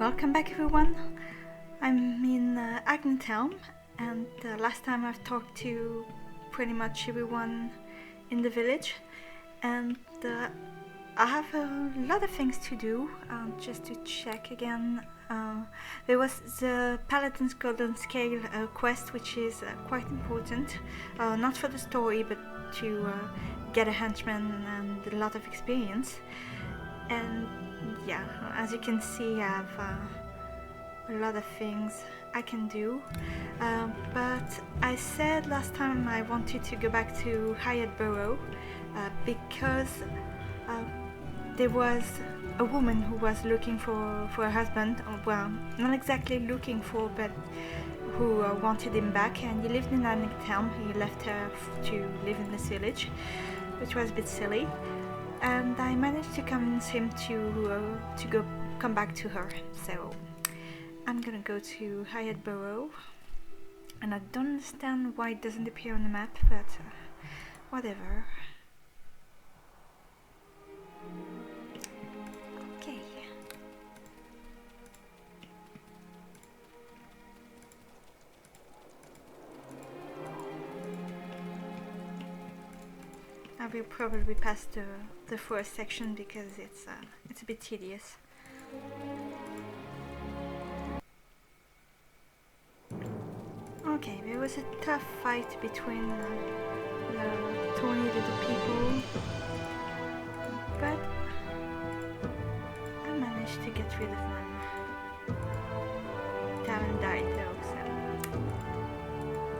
Welcome back everyone. I'm in Agnetelm, and last time I've talked to pretty much everyone in the village, and I have a lot of things to do. Just to check again, there was the Paladin's Golden Scale quest, which is quite important, not for the story but to get a henchman and a lot of experience. And yeah, as you can see, I have a lot of things I can do, but I said last time I wanted to go back to Highett Burrows because there was a woman who was looking for a husband, well, not exactly looking for, but who wanted him back, and he lived in Agnetelm. He left her to live in this village, which was a bit silly. And I managed to convince him to come back to her. So I'm gonna go to Highett Burrows, and I don't understand why it doesn't appear on the map, but whatever. Okay. I will probably pass the first section because it's a bit tedious. Okay, there was a tough fight between the tawny little people, but I managed to get rid of them. They haven't died though, so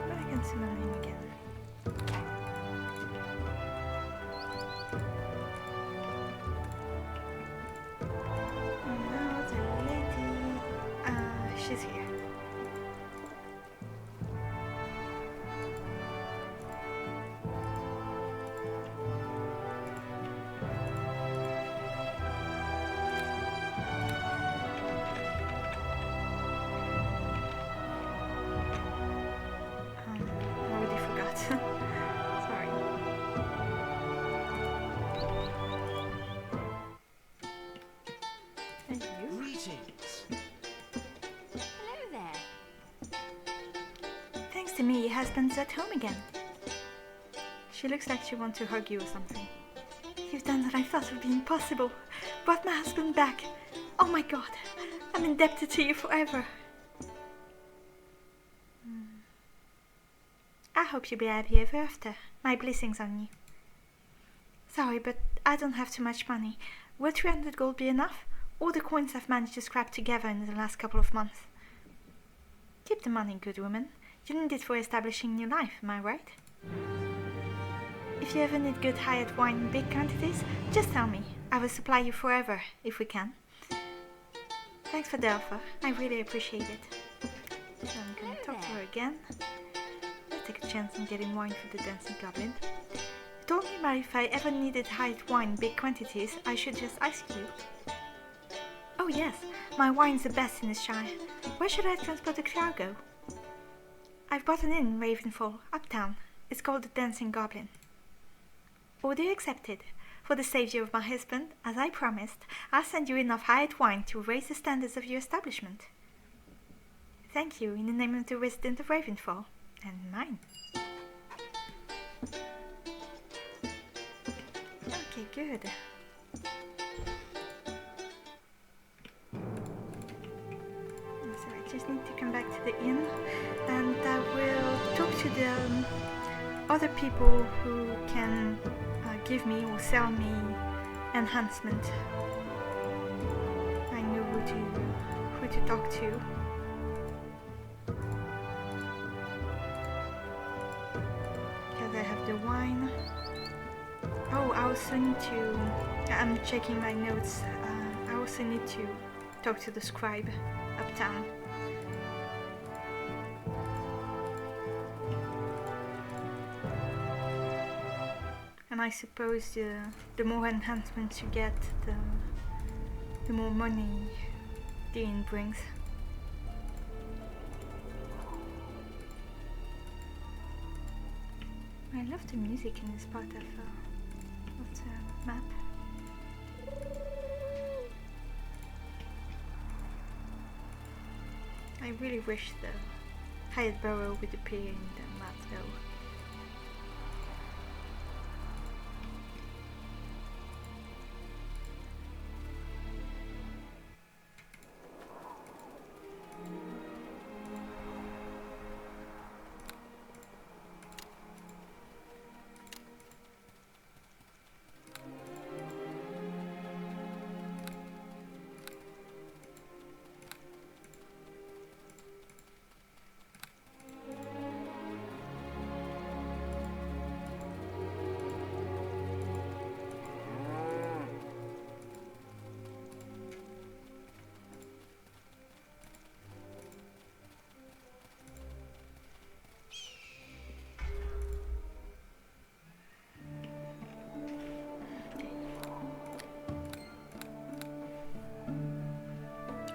but I can summon him again. She's here. I already forgot. Sorry. And you? Greetings. Hello there. Thanks to me, your husband's at home again. She looks like she wants to hug you or something. You've done what I thought would be impossible. Brought my husband back. Oh my god, I'm indebted to you forever. I hope you'll be happy ever after. My blessings on you. Sorry, but I don't have too much money. Will 300 gold be enough? All the coins I've managed to scrap together in the last couple of months. Keep the money, good woman. You need it for establishing new life, am I right? If you ever need good Highett wine in big quantities, just tell me. I will supply you forever, if we can. Thanks for the offer. I really appreciate it. So I'm gonna talk to her again. Let's take a chance on getting wine for the dancing goblin. You told me that if I ever needed Highett wine in big quantities, I should just ask you. Oh yes, my wine's the best in this shire. Where should I transport the cargo? I've bought an inn in Ravenfall, uptown. It's called the Dancing Goblin. Order accepted. For the safety of my husband, as I promised, I'll send you enough Highett wine to raise the standards of your establishment. Thank you, in the name of the resident of Ravenfall, and mine. Okay, good. So I just need to come back to the inn, and I will talk to the other people who can give me or sell me enhancement. I know who to talk to. Because I have the wine. Oh, I also need to, I'm checking my notes, I also need to talk to the scribe uptown. And I suppose the more enhancements you get, the more money the inn brings. I love the music in this part of the map. I really wish the Highett Burrows would appear in the map though.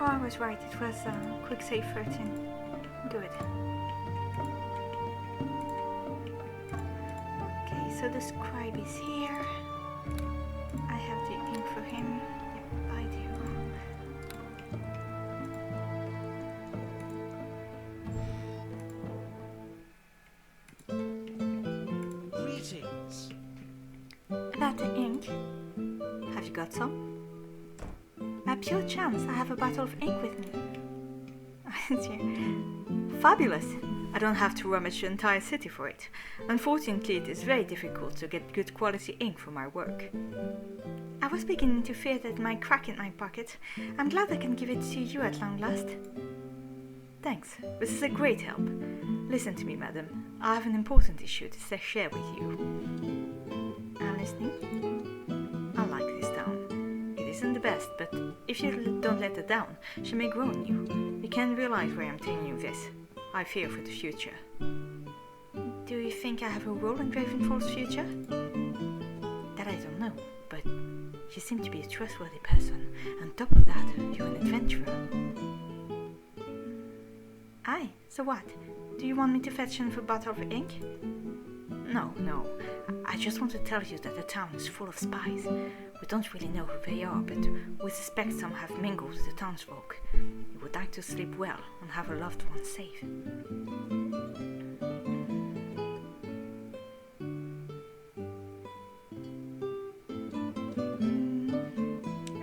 Oh, I was right, it was quick save 13. Good. Okay, so the scribe is here. I have the ink for him. Yep, I do. Greetings. That the ink. Have you got some? A pure chance, I have a bottle of ink with me. Fabulous! I don't have to rummage the entire city for it. Unfortunately, it is very difficult to get good quality ink for my work. I was beginning to fear that it might crack in my pocket. I'm glad I can give it to you at long last. Thanks, this is a great help. Listen to me, madam. I have an important issue to share with you. I'm listening. I like this town. Isn't the best, but if you don't let her down, she may grow on you. You can't realize why I'm telling you this. I fear for the future. Do you think I have a role in Ravenfall's future? That I don't know, but you seem to be a trustworthy person. On top of that, you're an adventurer. Aye, so what? Do you want me to fetch another bottle of ink? No. I just want to tell you that the town is full of spies. We don't really know who they are, but we suspect some have mingled with the townsfolk. We would like to sleep well and have our loved ones safe.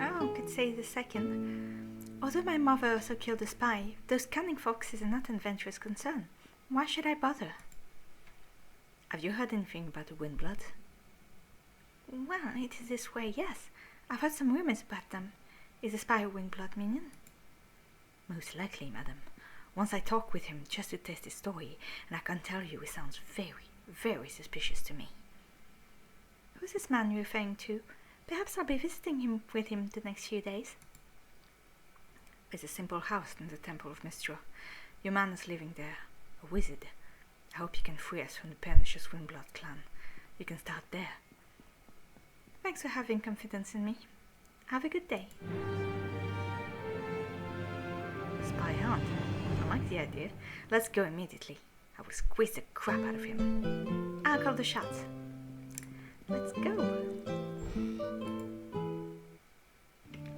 Oh, could say the second. Although my mother also killed a spy, those cunning foxes are not an adventurous concern. Why should I bother? Have you heard anything about the Windblood? Well, it is this way, yes. I've heard some rumors about them. Is the spy a Windblood minion? Most likely, madam. Once I talk with him just to test his story, and I can tell you he sounds very, very suspicious to me. Who's this man you're referring to? Perhaps I'll be visiting him with him the next few days. There's a simple house in the Temple of Mistral. Your man is living there, a wizard. I hope you can free us from the pernicious Windblood clan. You can start there. Thanks for having confidence in me. Have a good day. Spy hunt. I like the idea. Let's go immediately. I will squeeze the crap out of him. I'll call the shots. Let's go.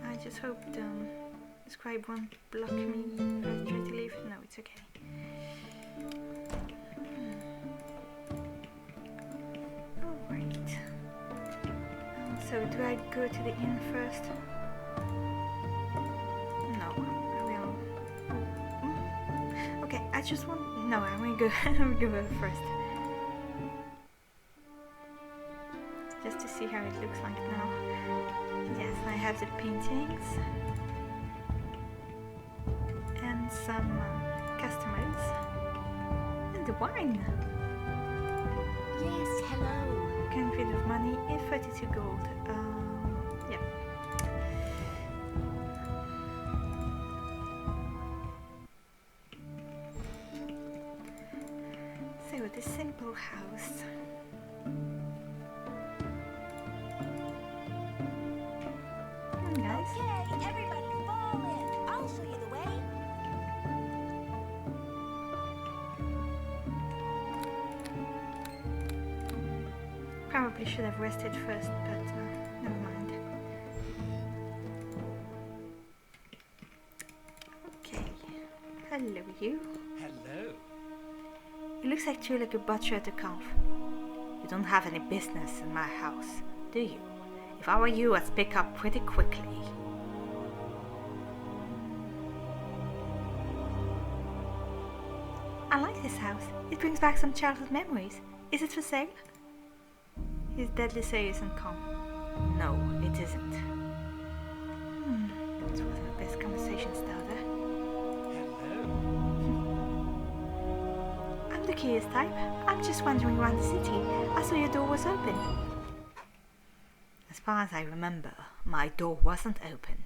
I just hope the scribe won't block me if I try to leave. No, it's okay. Alright. So do I go to the inn first? No, I will. Okay, I just want. No, I will go. I will go first. Just to see how it looks like now. Yes, I have the paintings and some customers and the wine. Yes, hello. Can rid of money in 32 gold. Yeah. So the simple house. Come on, guys. Okay, everybody fall in. I'll show you the way. Probably should have rested first, but never mind. Okay. Hello, you. Hello. You looks like truly good butcher at the conf. You don't have any business in my house, do you? If I were you, I'd pick up pretty quickly. I like this house. It brings back some childhood memories. Is it for sale? He's deadly serious and calm. No, it isn't. This wasn't the best conversation starter. Hello. I'm the curious type. I'm just wandering around the city. I saw your door was open. As far as I remember, my door wasn't open.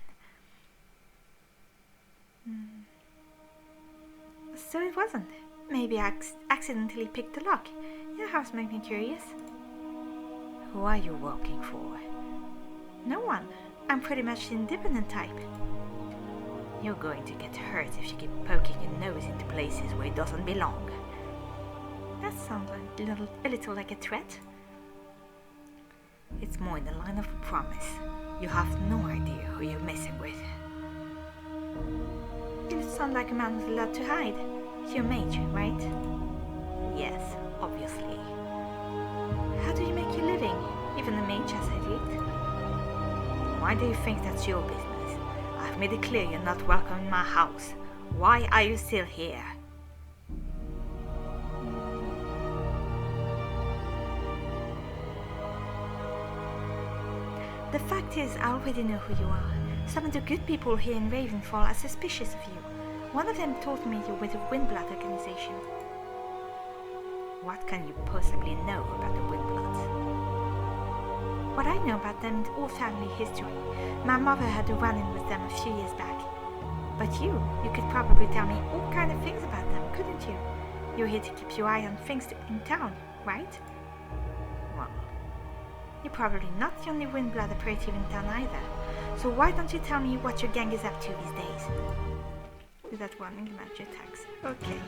So it wasn't. Maybe I accidentally picked the lock. Your house made me curious. Who are you working for? No one. I'm pretty much the independent type. You're going to get hurt if you keep poking your nose into places where it doesn't belong. That sounds a little like a threat. It's more in the line of a promise. You have no idea who you're messing with. You sound like a man with a lot to hide. You're a mage, right? Yes, obviously. How do you make your living? Even a mage has a elite. Why do you think that's your business? I've made it clear you're not welcome in my house. Why are you still here? The fact is, I already know who you are. Some of the good people here in Ravenfall are suspicious of you. One of them told me you're with the Windblood organization. What can you possibly know about the Windbloods? What I know about them is all family history. My mother had a run-in with them a few years back. But you could probably tell me all kinds of things about them, couldn't you? You're here to keep your eye on things in town, right? Well, you're probably not the only Windblood operative in town either. So why don't you tell me what your gang is up to these days? Without warning, magic attacks. Okay.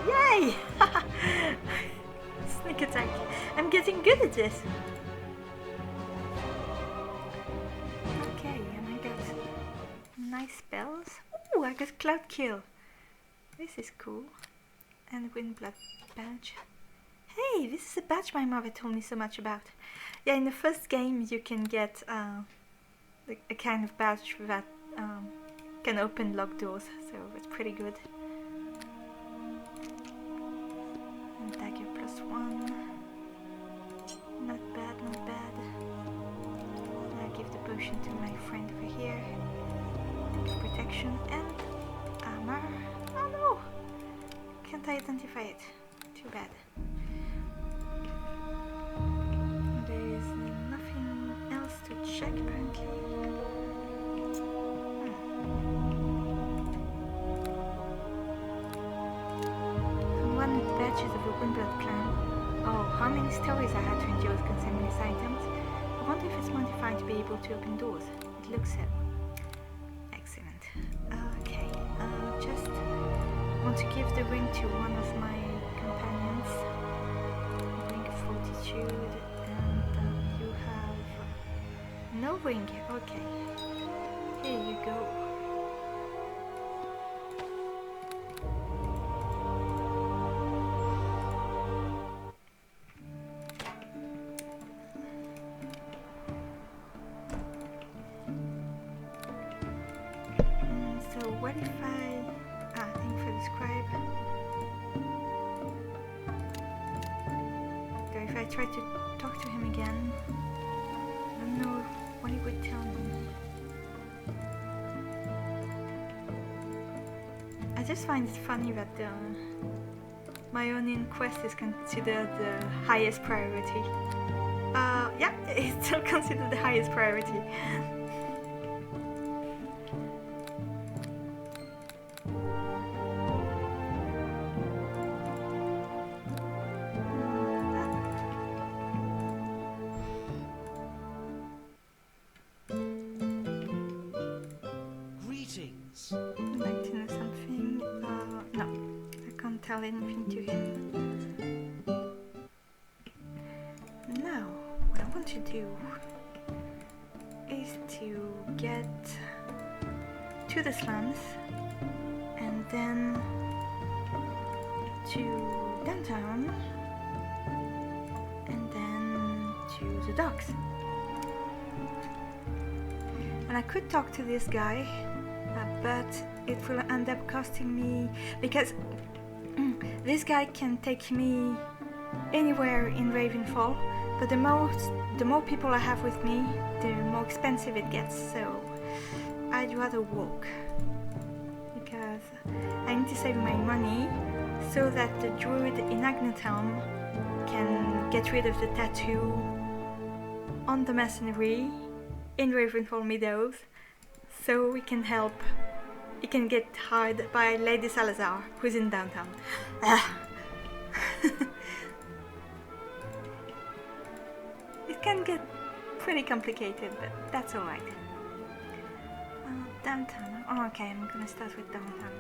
Yay! Sneak attack. I'm getting good at this. Okay, and I got nice spells. Ooh, I got Cloud Kill. This is cool. And Windblood badge. Hey, this is a badge my mother told me so much about. Yeah, in the first game you can get a kind of badge that can open locked doors, so it's pretty good. And dagger +1. Not bad, not bad. I'll give the potion to my friend over here. Give protection and armor. Oh no! Can't identify it. Too bad. There is nothing else to check apparently. One badges of a Windblood clan. Oh, how many stories I had to endure concerning these items. I wonder if it's modified to be able to open doors. It looks so. Excellent. Okay, just want to give the ring to one of my companions. Ring of Fortitude, and you have no ring. Okay, here you go. So what if thing for the scribe. So if I try to talk to him again, I don't know what he would tell me. I just find it funny that my own inquest is considered the highest priority. Yeah, it's still considered the highest priority. Greetings. I'd like to know something. No, I can't tell anything to him. Now, what I want to do is ways to get to the slums and then to downtown and then to the docks. And I could talk to this guy, but it will end up costing me, because this guy can take me anywhere in Ravenfall, but the more people I have with me, the more expensive it gets, so I'd rather walk, because I need to save my money so that the druid in Agnetown can get rid of the tattoo on the mercenary in Ravenfall Meadows, so we can help. It can get hired by Lady Salazar, who's in downtown. It can get pretty complicated, but that's alright. Downtown. Oh, okay, I'm gonna start with downtown.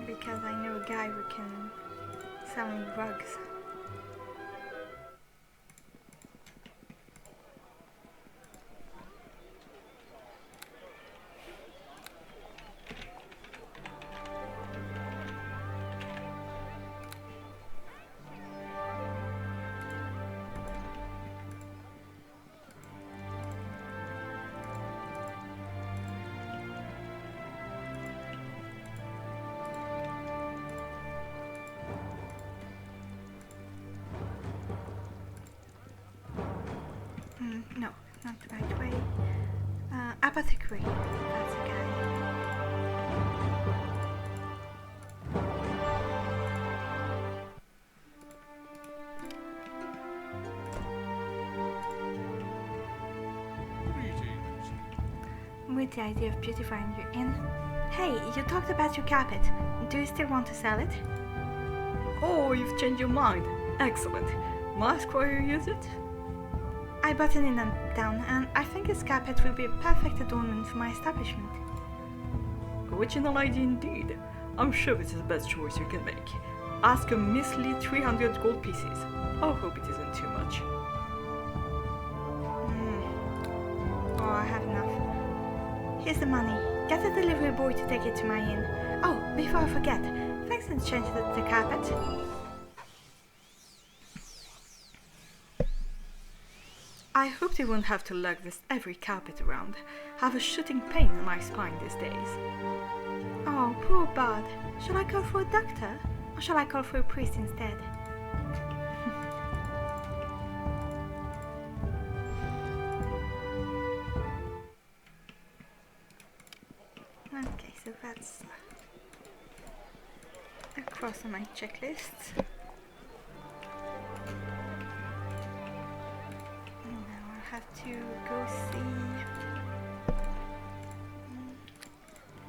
Because I know a guy who can sell me rugs. No, not the right way. Apothecary. That's the guy. Greetings. With the idea of beautifying your inn. Hey, you talked about your carpet. Do you still want to sell it? Oh, you've changed your mind. Excellent. Must Squire use it? I bought it in down, and I think this carpet will be a perfect adornment for my establishment. Original idea indeed. I'm sure it's the best choice you can make. Ask a measly 300 gold pieces. I hope it isn't too much. Oh, I have enough. Here's the money. Get a delivery boy to take it to my inn. Oh, before I forget, thanks for changing the carpet. I hope they won't have to lug this every carpet around. Have a shooting pain in my spine these days. Oh, poor Bard. Shall I call for a doctor? Or shall I call for a priest instead? Okay, so that's across on my checklist. Now I'll have to go see.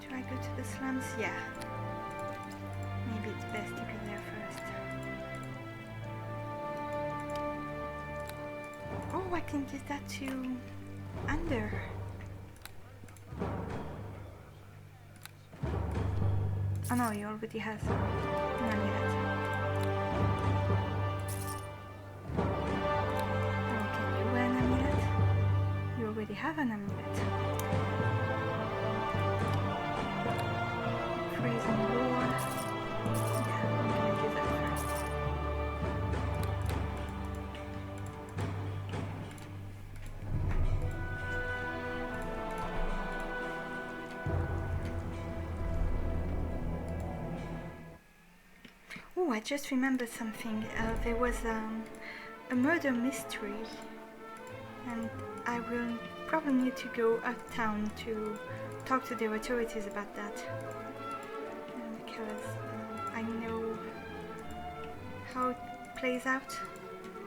Do I go to the slums? Yeah. Maybe it's best to go there first. Oh, I can give that to Under. Oh no, he already has an amulet. Oh, can you wear an amulet? You already have an amulet. Freezing lore. Yeah, I'm gonna do that first. Oh, I just remembered something. There was a murder mystery, and I will probably need to go uptown to talk to the authorities about that. Because I know how it plays out.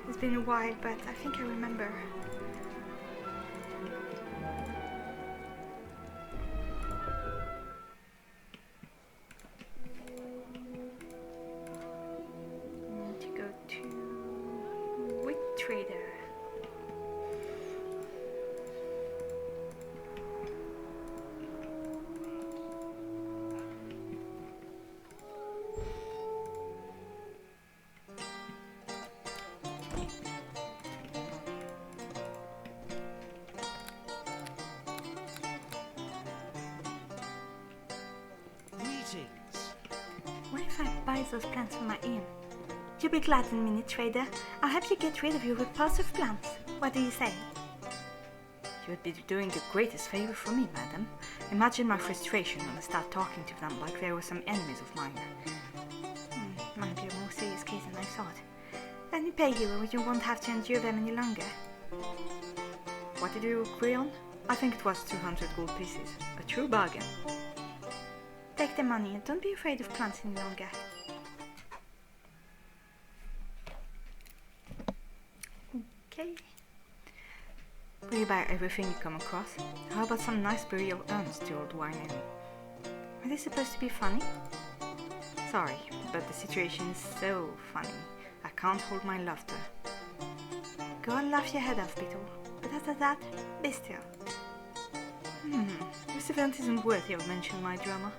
It's been a while, but I think I remember. Trader. those plants for my inn. You'll be glad in a minute, trader. I'll help you get rid of your repulsive plants. What do you say? You would be doing the greatest favor for me, madam. Imagine my frustration when I start talking to them like they were some enemies of mine. Might be a more serious case than I thought. Let me pay you, or you won't have to endure them any longer. What did you agree on? I think it was 200 gold pieces. A true bargain. Take the money and don't be afraid of plants any longer. Okay. Will you buy everything you come across? How about some nice burial urns to old wine in? Are they supposed to be funny? Sorry, but the situation is so funny. I can't hold my laughter. Go and laugh your head off, Beetle. But after that, be still. This event isn't worthy of mentioning my drama.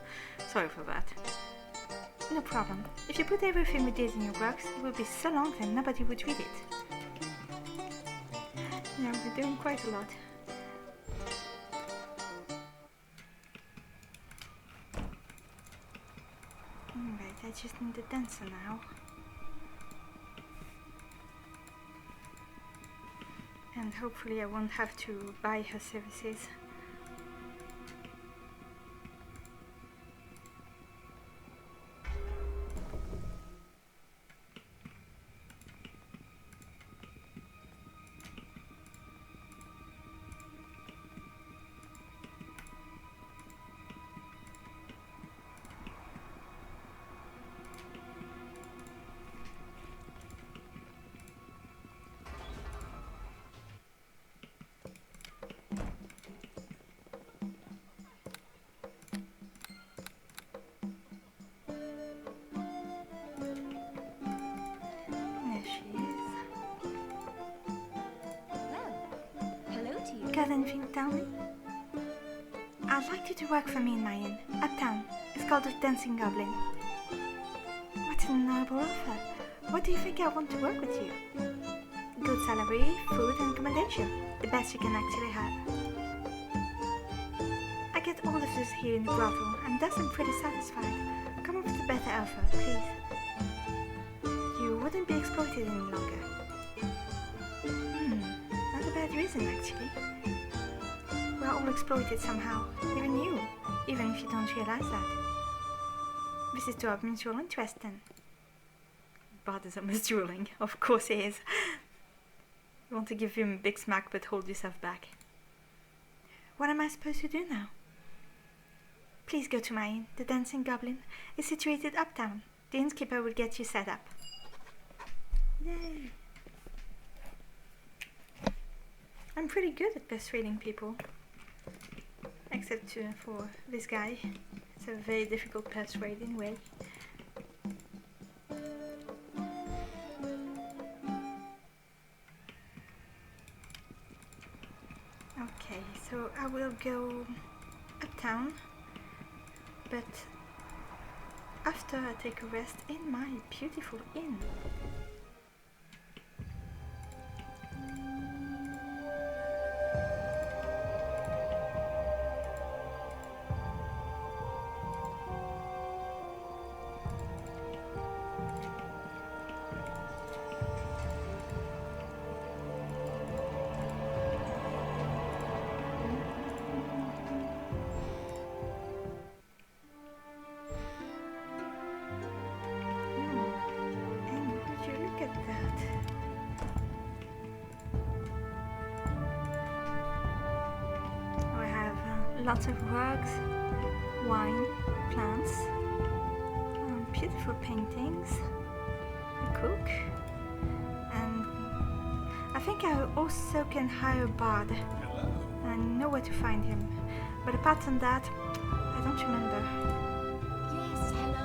Sorry for that. No problem. If you put everything we did in your works, it would be so long that nobody would read it. Yeah, we're doing quite a lot. Alright, I just need the dancer now. And hopefully I won't have to buy her services. Got anything to tell me? I'd like you to work for me in my inn, uptown. It's called the Dancing Goblin. What an honorable offer. What do you think I want to work with you? Good salary, food and accommodation. The best you can actually have. I get all of this here in the brothel, and thus I'm pretty satisfied. Come up with a better offer, please. You wouldn't be exploited any longer. Not a bad reason, actually. We're all exploited somehow, even you, even if you don't realize that. This is to our mutual interest then. Bart is almost drooling. Of course he is. You want to give him a big smack but hold yourself back. What am I supposed to do now? Please go to my inn. The Dancing Goblin is situated uptown. The innkeeper will get you set up. Yay! I'm pretty good at persuading people. Except for this guy. It's a very difficult persuading way. Okay, so I will go uptown, but after I take a rest in my beautiful inn. Lots of rugs, wine, plants, beautiful paintings, a cook, and I think I also can hire a bard. I know where to find him, but apart from that, I don't remember. Yes, hello.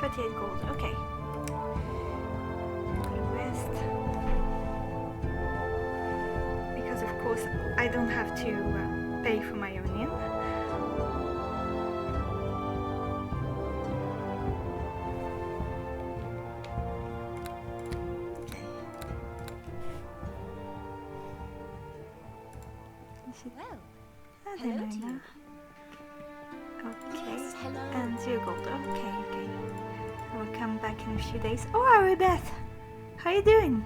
38 gold, okay. The rest, because of course I don't have to pay for my own inn. Well, And hello then to you. Okay, Yes, hello. and 0 gold. Okay. So come back in a few days. Oh, Aribeth! How you doing?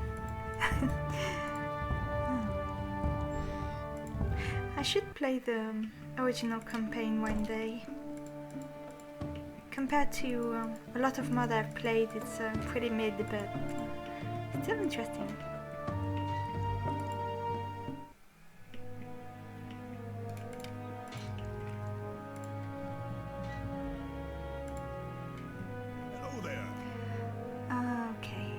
I should play the original campaign one day. Compared to a lot of mod I've played, it's pretty mid, but still interesting. Hello there. Okay.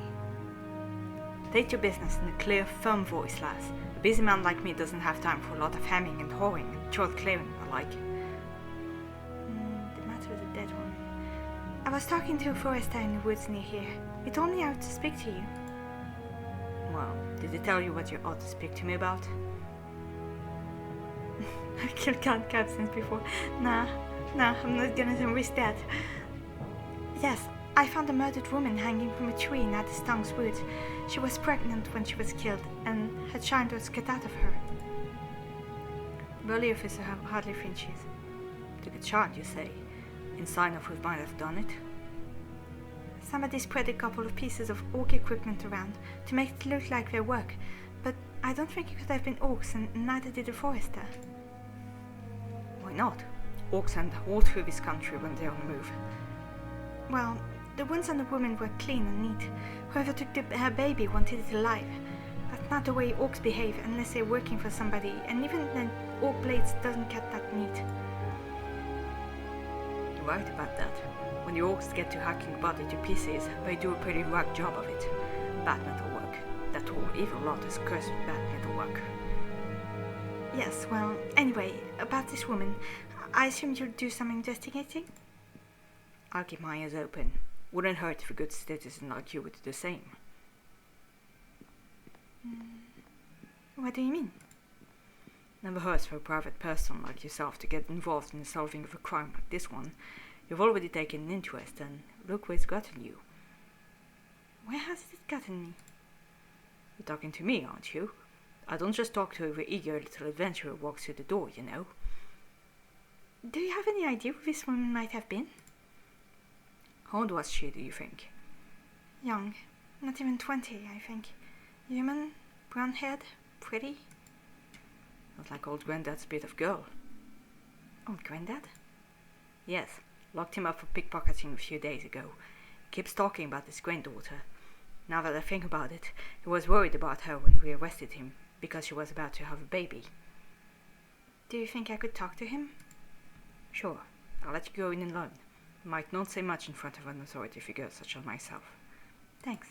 State your business in a clear, firm voice, lass. A busy man like me doesn't have time for a lot of hemming and hawing and short clearing alike. The matter with the dead woman. I was talking to a forester in the woods near here. He told me I ought to speak to you. Well, did he tell you what you ought to speak to me about? I've killed cat since before. Nah, I'm not gonna risk that. Yes, I found a murdered woman hanging from a tree in Addiston's woods. She was pregnant when she was killed, and her child was cut out of her. Burly officer hardly flinches. Took a child, you say, in sign of who might have done it? Somebody spread a couple of pieces of orc equipment around to make it look like their work, but I don't think it could have been orcs, and neither did the forester. Why not? Orcs hunt all through this country when they're on the move. Well, the wounds on the woman were clean and neat. Whoever took her baby wanted it alive. That's not the way orcs behave unless they're working for somebody, and even then, orc blades doesn't cut that neat. You're right about that. When the orcs get to hacking a body to pieces, they do a pretty rugged job of it. Bad metal work. That whole evil lot is cursed with bad metal work. Yes, well, anyway, about this woman, I assumed you'd do some investigating? I'll keep my ears open. Wouldn't hurt if a good citizen like you would do the same. What do you mean? Never hurts for a private person like yourself to get involved in the solving of a crime like this one. You've already taken an interest, and look where it's gotten you. Where has it gotten me? You're talking to me, aren't you? I don't just talk to every eager little adventurer who walks through the door, you know. Do you have any idea who this woman might have been? How old was she, do you think? Young. Not even 20, I think. Human, brown-haired, pretty. Not like old Granddad's bit of girl. Old Granddad? Yes, locked him up for pickpocketing a few days ago. Keeps talking about his granddaughter. Now that I think about it, he was worried about her when we arrested him, because she was about to have a baby. Do you think I could talk to him? Sure, I'll let you go in and learn. Might not say much in front of an authority figure such as myself. Thanks.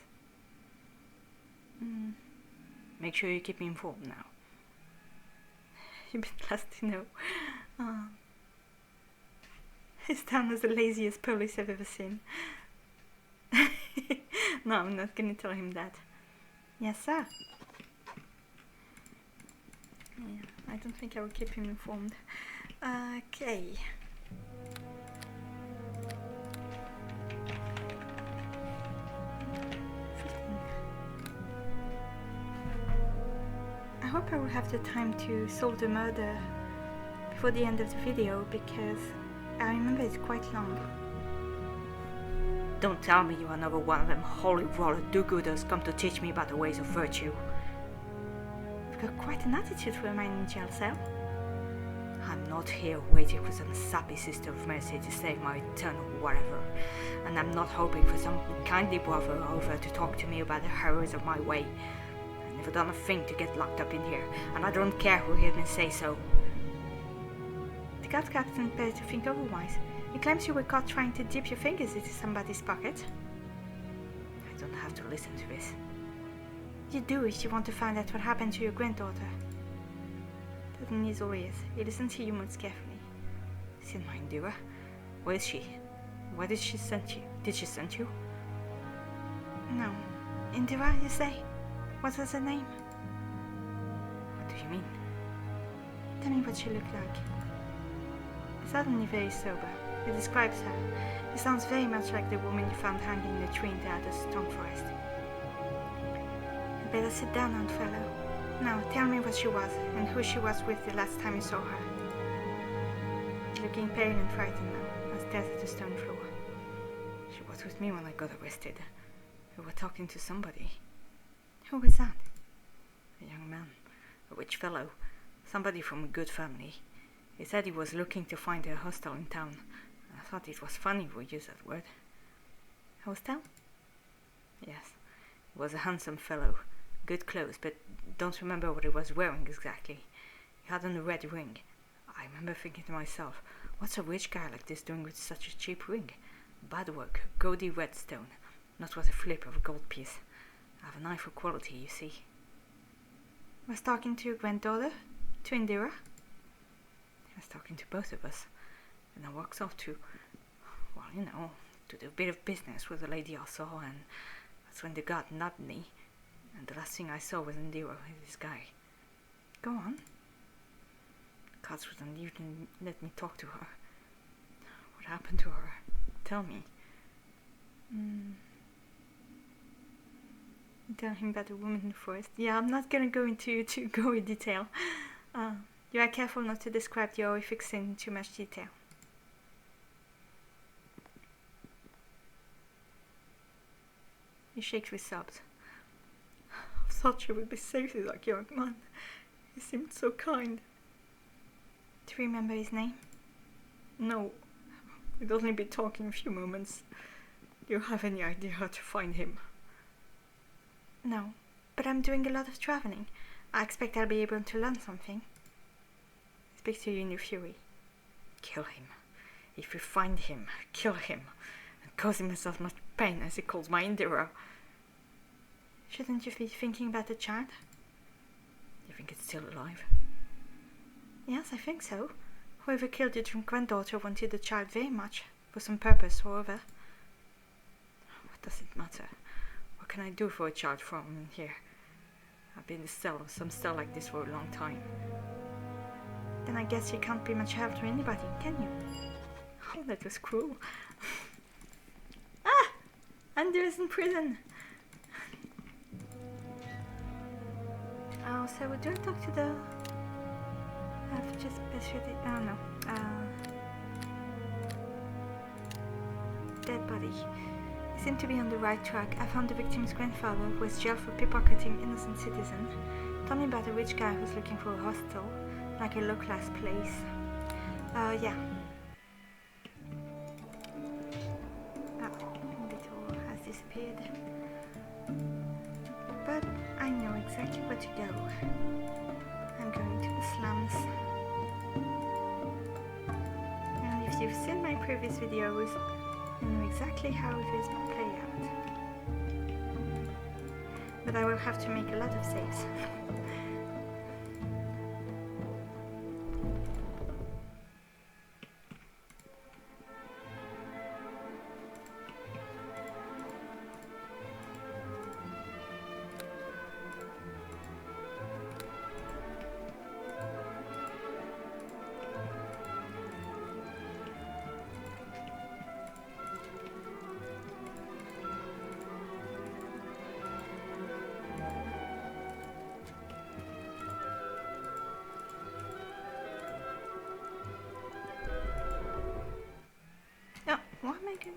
Make sure you keep me informed now. You've been glad to know. His town is the laziest police I've ever seen. No, I'm not gonna tell him that. Yes, sir. Yeah, I don't think I will keep him informed. Okay. I hope I will have the time to solve the murder before the end of the video, because I remember it's quite long. Don't tell me you are another one of them holy roller do-gooders come to teach me about the ways of virtue. You've got quite an attitude for a man in jail cell. I'm not here waiting for some sappy sister of mercy to save my eternal whatever, and I'm not hoping for some kindly brother over to talk to me about the horrors of my way. I've never done a thing to get locked up in here, and I don't care who hears me say so. The guard captain appears to think otherwise. He claims you were caught trying to dip your fingers into somebody's pocket. I don't have to listen to this. You do if you want to find out what happened to your granddaughter. Doesn't need all ears. He listens to humans carefully. Seen my Indira? Where is she? Why did she send you? Did she send you? No. Indira, you say? What was her name? What do you mean? Tell me what she looked like. Suddenly very sober. He describes her. She sounds very much like the woman you found hanging in the tree in the Addiston forest. You better sit down, old fellow. Now, tell me what she was, and who she was with the last time you saw her. She's looking pale and frightened now, and stares at the stone floor. She was was with me when I got arrested. We were talking to somebody. Who was that? A young man. A rich fellow. Somebody from a good family. He said he was looking to find a hostel in town. I thought it was funny we use that word. Hostel? Yes. He was a handsome fellow. Good clothes, but don't remember what he was wearing exactly. He had on a red ring. I remember thinking to myself, what's a rich guy like this doing with such a cheap ring? Bad work, gaudy red stone. Not worth a flip of a gold piece. I have an eye for quality, you see. Was talking to your granddaughter? To Indira? He was talking to both of us. And I walks off to, well, you know, to do a bit of business with the lady I saw, and that's when the guard nabbed me. And the last thing I saw was Indira with this guy. Go on. The guards wouldn't even let me talk to her. What happened to her? Tell me. Tell him about the woman in the forest. Yeah, I'm not gonna go into too gory detail. You are careful not to describe the horrifics in too much detail. He shakes with sobs. I thought you would be safe with that young man. He seemed so kind. Do you remember his name? No. We'd only be talking a few moments. Do you have any idea how to find him? No, but I'm doing a lot of traveling. I expect I'll be able to learn something. Speak to you in your fury. Kill him. If you find him, kill him. And cause him as much pain as he calls my Indira. Shouldn't you be thinking about the child? You think it's still alive? Yes, I think so. Whoever killed your granddaughter wanted the child very much, for some purpose or other. What does it matter? What can I do for a child from here? I've been in some cell like this for a long time. Then I guess you can't be much help to anybody, can you? Oh, that was cruel. Ah! Anders in prison! Oh, so do I talk to the... I've just pictured it... Oh, no. Dead body. He seemed to be on the right track. I found the victim's grandfather, who was jailed for pickpocketing innocent citizen. Told me about a rich guy who's looking for a hostel, like a low-class place. Yeah. Little has disappeared. But I know exactly where to go. I'm going to the slums. And if you've seen my previous videos, you know exactly how this will play out. But I will have to make a lot of saves. What am I doing?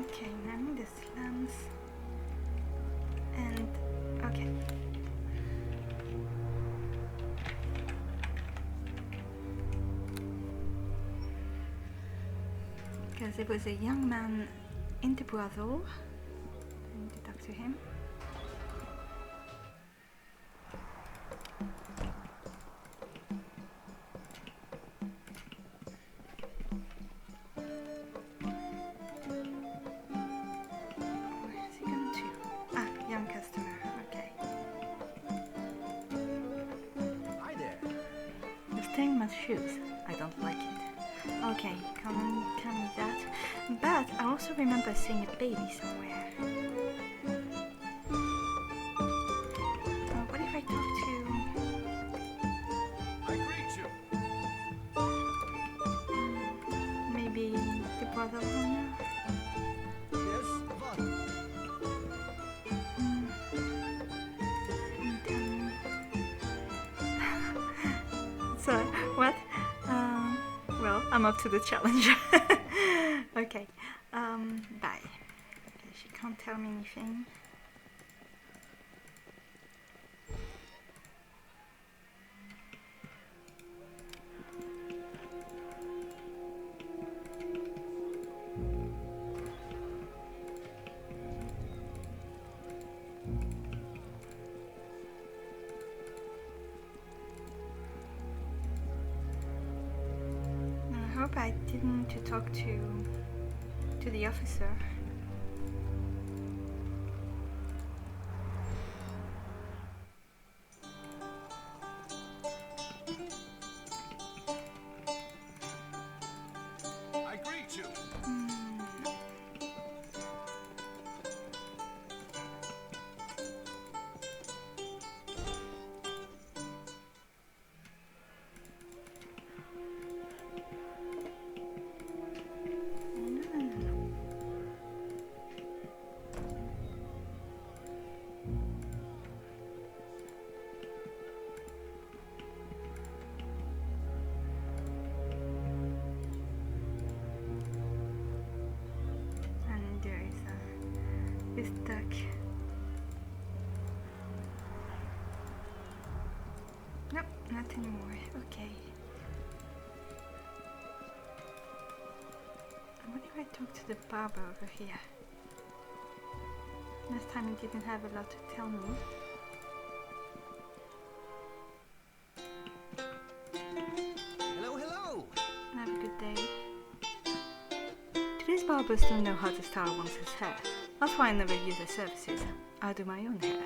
Okay, I'm in the slums. And, okay. Because there was a young man in the brothel. I need to talk to him. stained my shoes. I don't like it. Okay, come and tell me that. But I also remember seeing a baby somewhere. What if I talk to... I greet you. maybe the brother owner? Yes, what? So, what? Well, I'm up to the challenge. Okay, bye. Okay, she can't tell me anything. I hope I didn't need to talk to the officer. I greet you. And there is this duck. Nope, not anymore. Okay. What if I talk to the barber over here? Last time he didn't have a lot to tell me. Hello, hello. Have a good day. Today's barbers don't know how to style one's hair. That's why I never use their services. I do my own hair.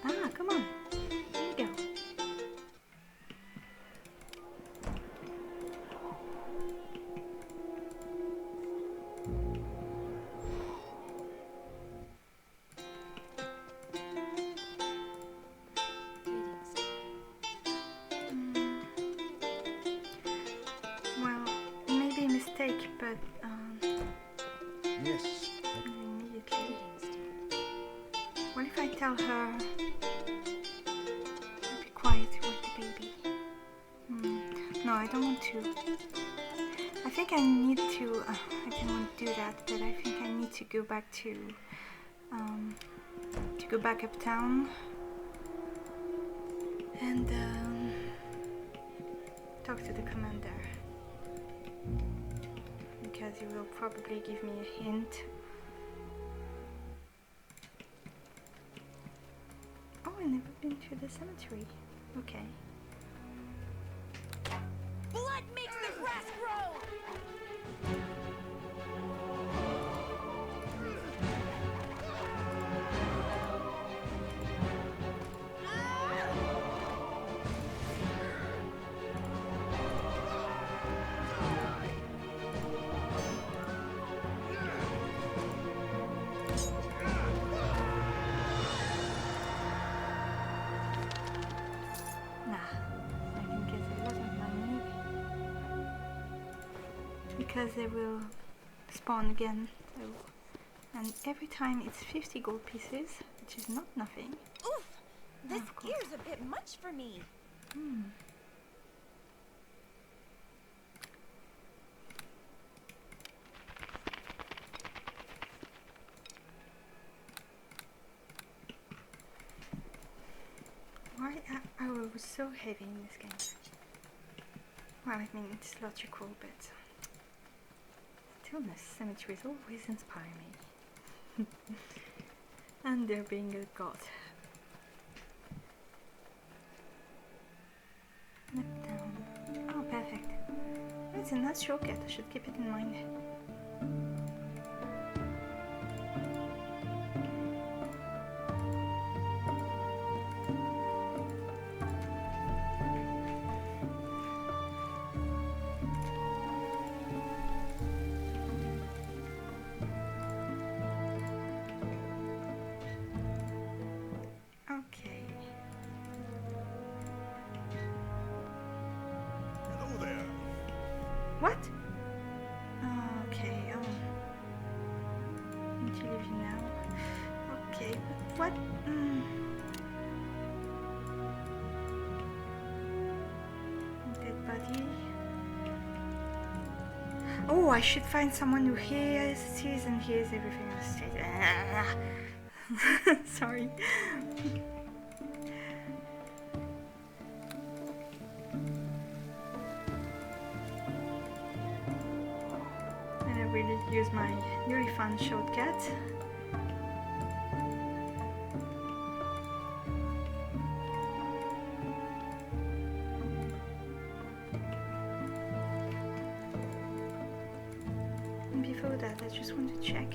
Ah, come on. Here you go. Well, maybe a mistake, but Yes. immediately. What if I tell her be quiet with the baby? No, I don't want to. I think I need to. I didn't want to do that, but I think I need to go back uptown and talk to the commander, because he will probably give me a hint. Oh, I've never been to the cemetery. Okay. Blood makes the grass grow! Nah, I can get a lot of money because they will spawn again. So, and every time it's 50 gold pieces, which is not nothing. Oof! This Of course. is a bit much for me. Why arrow was so heavy in this game? Well, I mean, it's logical, but stillness cemeteries always inspire me. And there being a god. Left down. Oh, perfect. It's a nice shortcut, I should keep it in mind. what? Dead body. Oh, I should find someone who sees and hears everything on the stage. Sorry. And I really use my newly found shortcut. And before that, I just want to check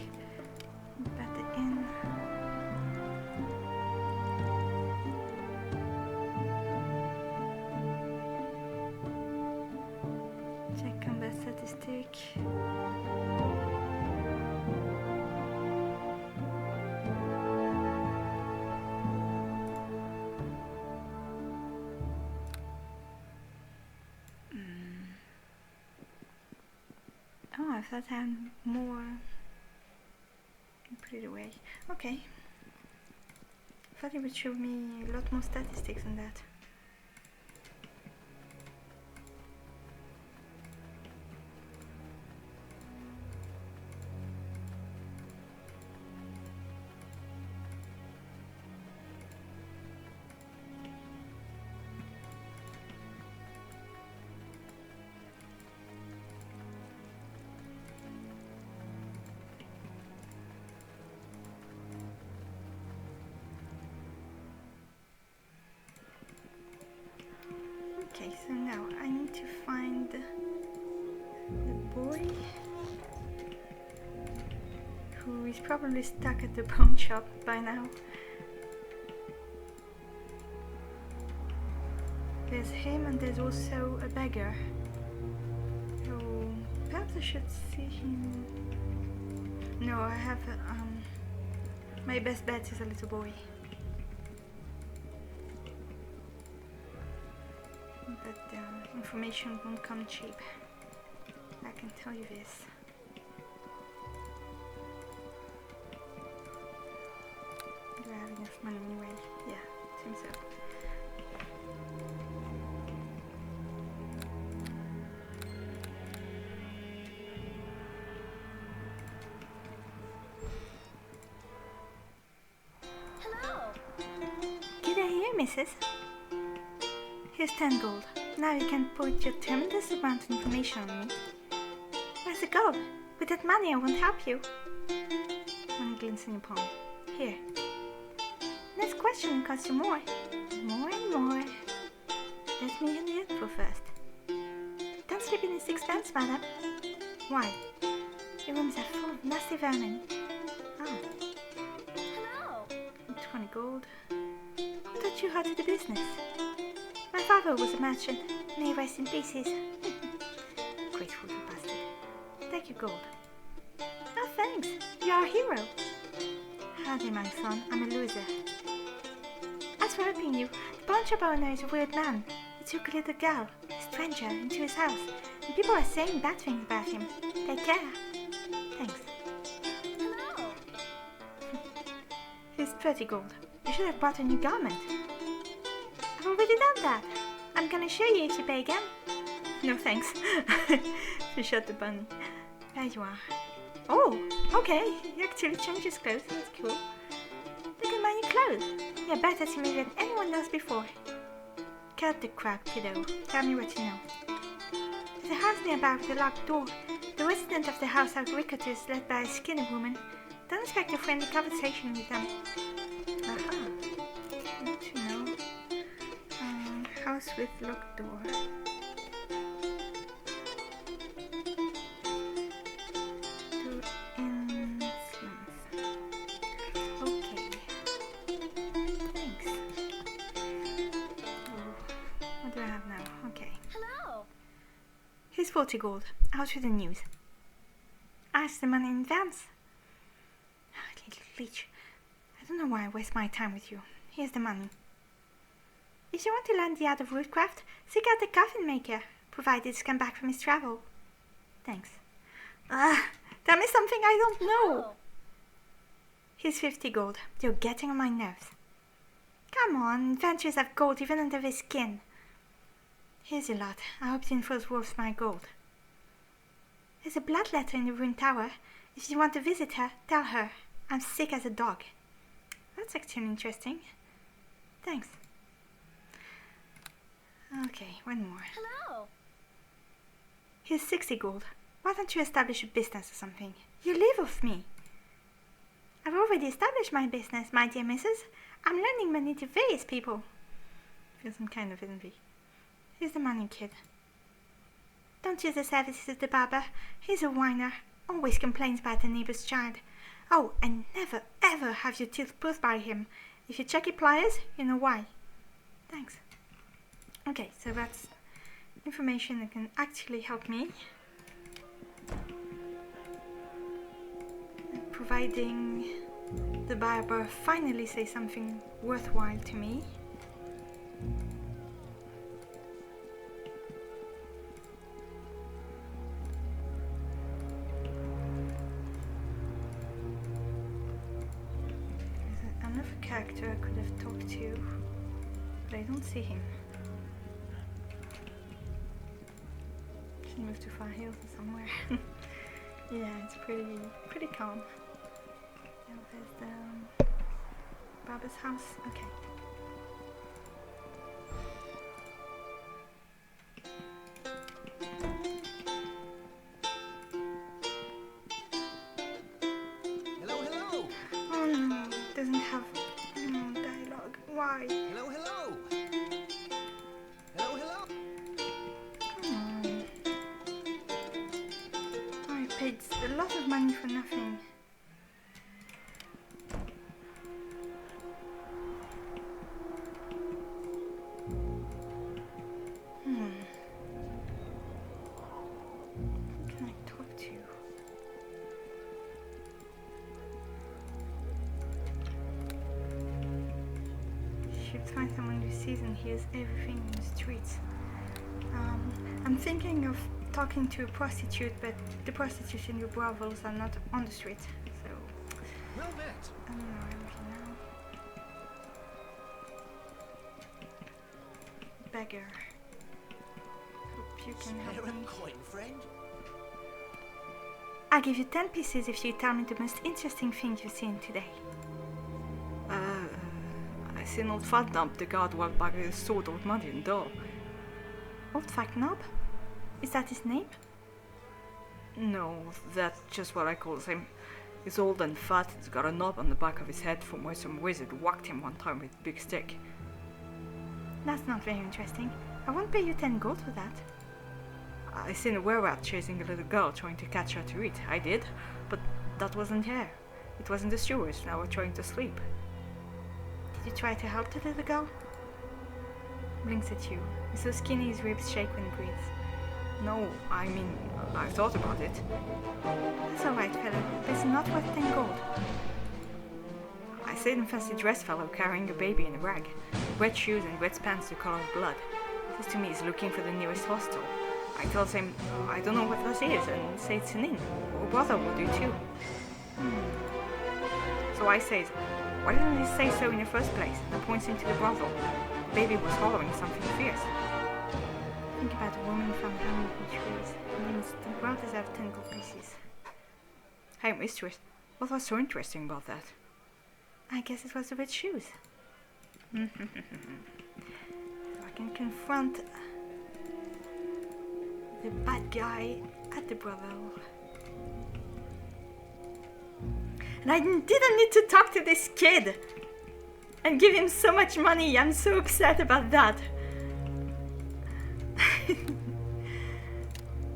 about the inn. Check combat statistic. Oh, I thought I had more. Put it away. Okay. I thought it would show me a lot more statistics than that. Okay, so now I need to find the boy who is probably stuck at the pawn shop by now. There's him and there's also a beggar. So perhaps I should see him. No, I have my best bet is a little boy. But information won't come cheap. I can tell you this. Do I have enough money anyway? Yeah, I think so. Hello. G'day here, missus. Here's 10 gold. Now you can put your tremendous amount of information on me. Where's the gold? With that money I won't help you. Money glints in your palm. Here. Next question costs you more. More and more. Let me in the info first. Don't sleep in this expense, madam. Why? Your rooms are full of nasty vermin. Oh. Hello. 20 gold. Who taught you how to do business? My father was a merchant. May he rest in pieces. Grateful little bastard. Take your gold. Oh, thanks. You're a hero. Howdy, my son. I'm a loser. As for helping you, the pawn shop owner is a weird man. He took a little girl, a stranger, into his house, and people are saying bad things about him. Take care. Thanks. Hello. Here's 30 gold. You should have bought a new garment. I've already done that. I'm gonna show you if you pay again. No thanks. She shot the bunny. There you are. Oh, okay. He actually changed his clothes. That's cool. Look at my new clothes. You're better to me than anyone else before. Cut the crap, kiddo. Tell me what you know. There's a house nearby with a locked door. The residents of the house are rioters led by a skinny woman. Don't expect a friendly conversation with them. Aha. Good to know. House with locked door. To enhancements. Okay. Thanks. Oh, what do I have now? Okay. Hello. Here's 40 gold. Out with the news. Ask the money in advance. Little leech. I don't know why I waste my time with you. Here's the money. If you want to learn the art of woodcraft, seek out the coffin maker, provided he's come back from his travel. Thanks. Tell me something I don't know. Oh. Here's 50 gold. You're getting on my nerves. Come on, adventurers have gold even under their skin. Here's a lot. I hope the info's worth my gold. There's a blood letter in the ruined tower. If you want to visit her, tell her. I'm sick as a dog. That's actually interesting. Thanks. Okay, one more. Hello. Here's 60 gold. Why don't you establish a business or something? You live off me. I've already established my business, my dear missus. I'm lending money to various people. Feels some kind of envy. Here's the money, kid. Don't use the services of the barber. He's a whiner. Always complains about the neighbor's child. Oh, and never, ever have your teeth pulled by him. If you check your pliers, you know why. Thanks. Okay, so that's information that can actually help me. Providing the barber finally says something worthwhile to me. There's another character I could have talked to, but I don't see him. Should move to Far Hills or somewhere. Yeah, it's pretty calm. And there's the barber's house. Okay. Hello, hello. Oh no, it doesn't have dialogue. Why? Hello, hello. Hello, hello. Come on. I paid a lot of money for nothing. Who can I talk to? Should find someone who sees and hears everything in the streets. I'm thinking of talking to a prostitute, but the prostitutes in the brothels are not on the street, so Well met. I don't know where I'm looking now. Beggar. Hope you can help Spare a me. coin, friend. I'll give you 10 pieces if you tell me the most interesting thing you've seen today. I seen old fat dump the guard walk by with his sword out muddy and door. Old Fat Knob? Is that his name? No, that's just what I calls him. He's old and fat, he's got a knob on the back of his head from where some wizard whacked him one time with a big stick. That's not very interesting. I won't pay you 10 gold for that. I seen a were-rat chasing a little girl trying to catch her to eat. I did, but that wasn't her. It wasn't the stewards, they were trying to sleep. Did you try to help the little girl? Blinks at you. He's so skinny his ribs shake when he breathes. No, I mean, I thought about it. That's alright, fellow, but it's not worth 10 gold. I seen a fancy dress fellow carrying a baby in a rag, wet shoes and wet pants the color of blood. Says to me he's looking for the nearest hostel. I tells him I don't know what this is and say it's an inn. Or brother will do too. So I says, why didn't he say so in the first place? And points into the brothel. The baby was hollering something fierce. Think about a woman found hanging in trees. It means the world is out of 10 gold pieces. Hey, mistress, what was so interesting about that? I guess it was the red shoes. So I can confront the bad guy at the brothel. And I didn't need to talk to this kid and give him so much money. I'm so upset about that.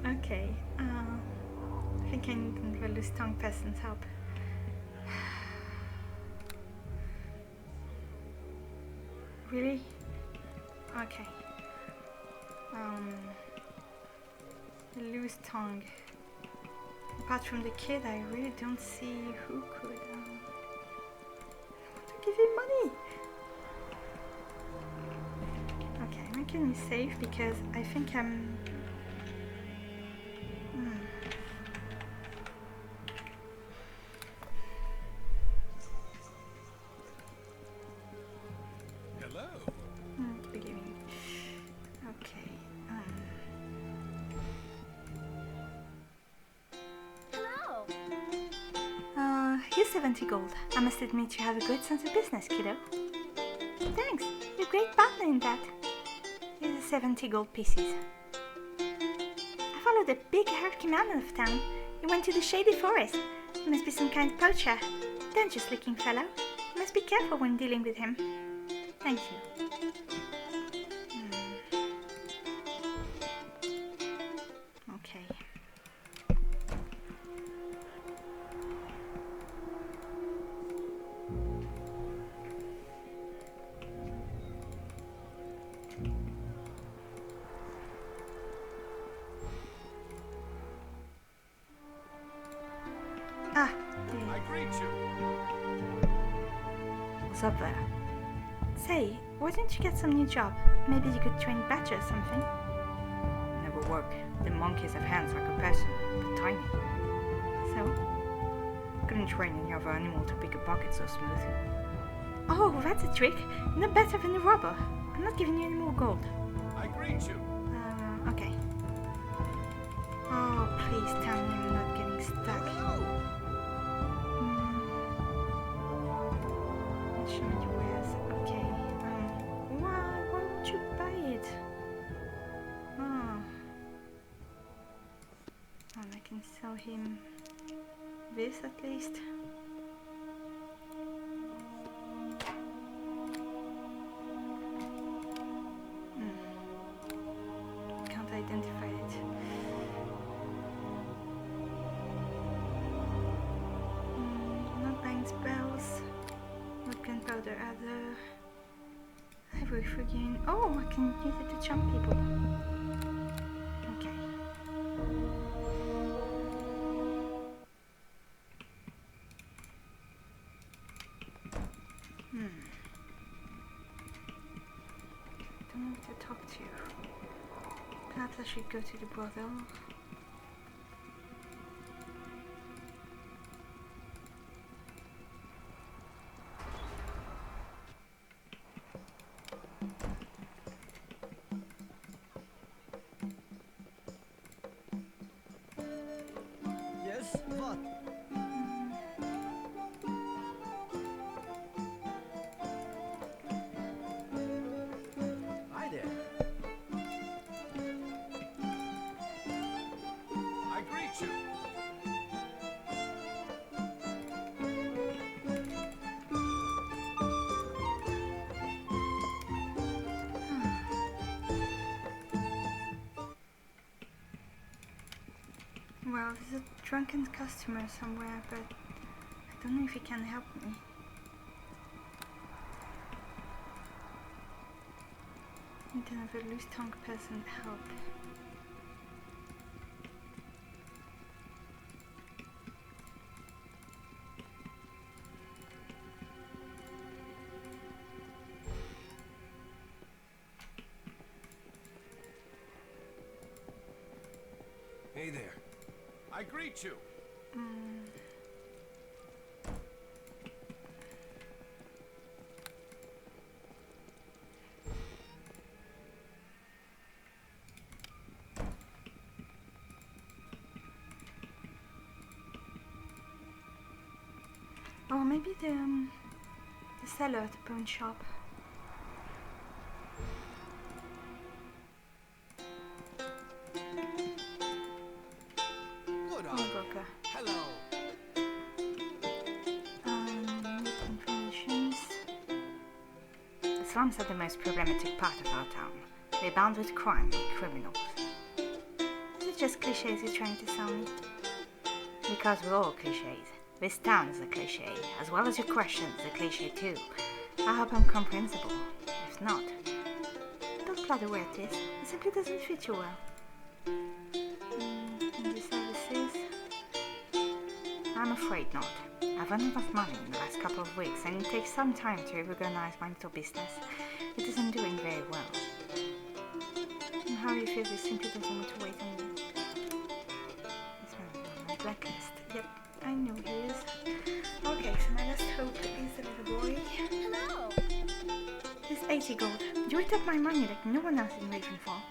Okay, I think I need the loose tongue person's help. Really? Okay. The loose tongue. Apart from the kid, I really don't see who could. I want to give him money. Okay, I'm making me safe because I think I'm. Here's 70 gold. I must admit you have a good sense of business, kiddo. Thanks. You're a great partner in that. Here's the 70 gold pieces. I followed a big-haired man out of town. He went to the shady forest. He must be some kind of poacher. Dangerous-looking fellow. You must be careful when dealing with him. Thank you. Okay. Ah, there. I greet you. What's up there? Say, why don't you get some new job? Maybe you could train Badger or something. Never work. The monkeys have hands like a person, but tiny. So? Couldn't train any other animal to pick a pocket so smooth. Oh, that's a trick. No better than a robber. I'm not giving you any more gold. I greet you. Okay. Oh, please tell me I'm not getting stuck. Hello. Show me your wares. Okay. Why won't you buy it? Oh. Well, I can sell him this at least. Can't identify it. Not buying spells. Not gunpowder either. Ivory friggin'. Oh, I can use it to jump people. Okay. Don't know who to talk to. Perhaps I should go to the brothel. Yes, what? Hi there. I greet you. Well, there's a drunken customer somewhere, but I don't know if he can help me. Need another loose-tongued person to help. Hey there. I greet you. Oh, maybe the seller at the pawn shop. Good on. Pawnbroker. Hello. Need informations. The slums are the most problematic part of our town. They're bound with crime and criminals. Is it just cliches you're trying to sell me? Because we're all cliches. This town is a cliche, as well as your questions a cliche too. I hope I'm comprehensible. If not, Don't bother where it is. It simply doesn't fit you well. And the services? I'm afraid not. I've run out of money in the last couple of weeks, and it takes some time to reorganize my little business. It isn't doing very well. And how you feel this simply doesn't want to wait on you. This man is on my blacklist. Yep, I know he is. Okay, so my last hope is the little boy. Hello. Here's 80 gold. You eat up my money like no one else in Ravenfall.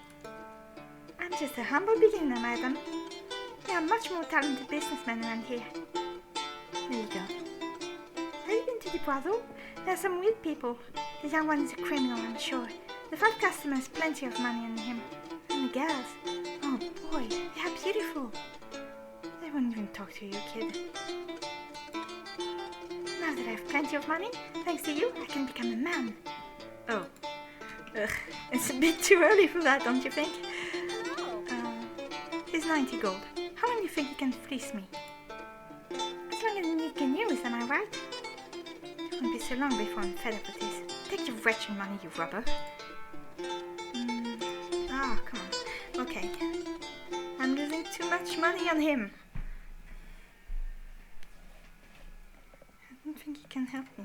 I'm just a humble beginner, madam. There are much more talented businessmen around here. There you go. swanky brothel. There's some weird people. The young one is a criminal, I'm sure. The first customer has plenty of money on him. And the girls, oh boy, they are beautiful. They won't even talk to you, kid. Now that I have plenty of money, thanks to you, I can become a man. Oh. Ugh, it's a bit too early for that, don't you think? Here's 90 gold. How long do you think you can fleece me? As long as you can use, am I right? It won't be so long before I'm fed up with this. Take your wretched money, you rubber. Come on. Okay. I'm losing too much money on him. I don't think he can help me.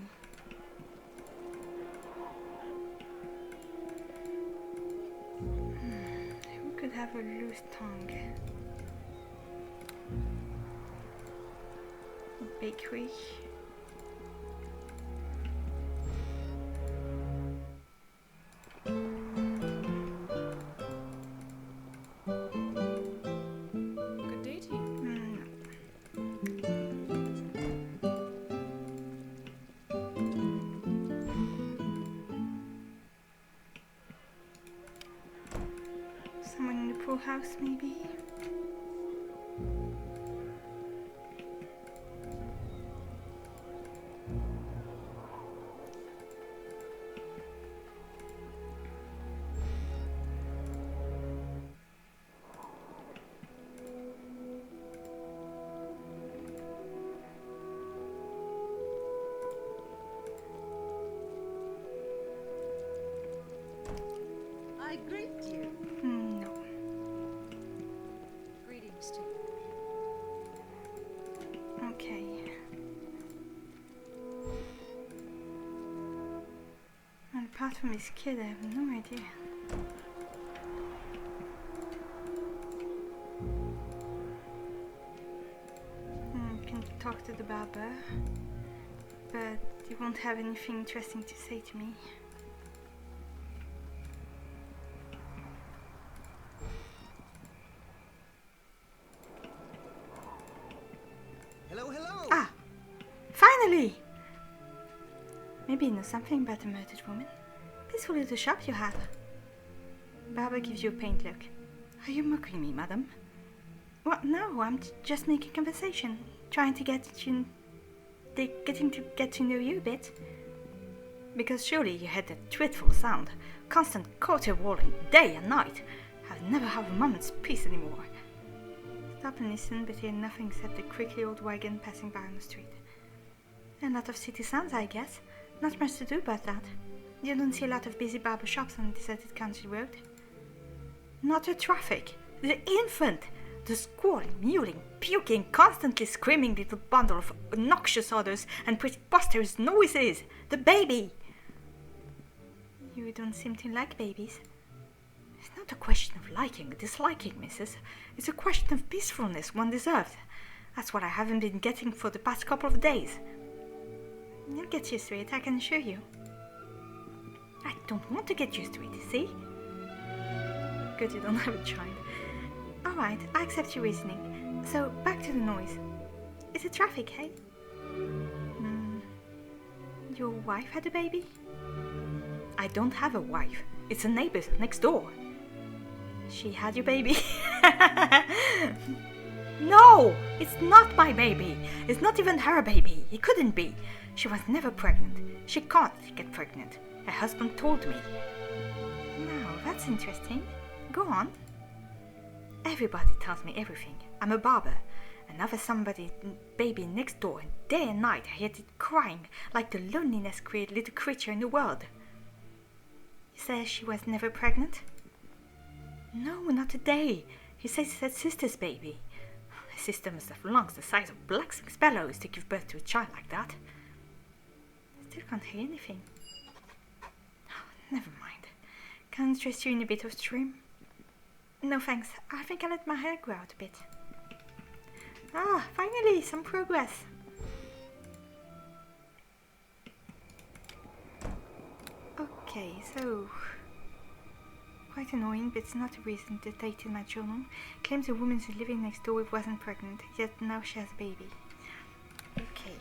Who could have a loose tongue? Bakery. Good day to you. Someone in the pool house, maybe? I greet you. No. Greetings to you. Okay. And apart from this kid, I have no idea. I can talk to the barber, but he won't have anything interesting to say to me. Hello, hello. Ah! Finally! Maybe you know something about the murdered woman. Peaceful little shop you have. Barber gives you a pained look. Are you mocking me, madam? What? No, I'm just making conversation. Trying to get to know you a bit. Because surely you had that dreadful sound. Constant caterwauling, day and night. I'll never have a moment's peace anymore. Stop and listen, but hear nothing except the creaky old wagon passing by on the street. A lot of city sounds, I guess. Not much to do about that. You don't see a lot of busy barber shops on a deserted country road. Not the traffic. The infant! The squalling, mewling, puking, constantly screaming little bundle of noxious odors and preposterous noises! The baby! You don't seem to like babies. It's not a question of liking or disliking, missus. It's a question of peacefulness one deserves. That's what I haven't been getting for the past couple of days. You'll get used to it, I can assure you. I don't want to get used to it, see? Good, you don't have a child. Alright, I accept your reasoning. So, back to the noise. Is it traffic, hey? Your wife had a baby? I don't have a wife. It's a neighbor's next door. She had your baby? No! It's not my baby! It's not even her baby. It couldn't be. She was never pregnant. She can't get pregnant. Her husband told me. Now, that's interesting. Go on. Everybody tells me everything. I'm a barber. Another somebody's baby next door, and day and night I heard it crying like the loneliness created little creature in the world. He says she was never pregnant? No, not a day. He says it's his sister's baby. His sister must have lungs the size of blacksmith's bellows to give birth to a child like that. I still can't hear anything. Oh, never mind. Can I interest you in a bit of trim? No thanks. I think I'll let my hair grow out a bit. Ah, finally, some progress. Okay, so... Quite annoying, but it's not a reason to date in my journal. Claims a woman who's living next door wasn't pregnant, yet now she has a baby. Okay.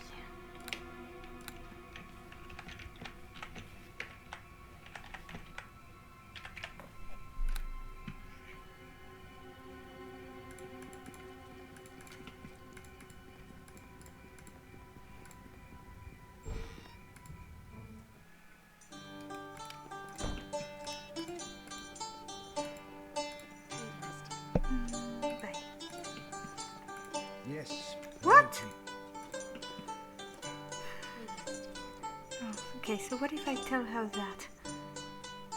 Okay, so what if I tell her that?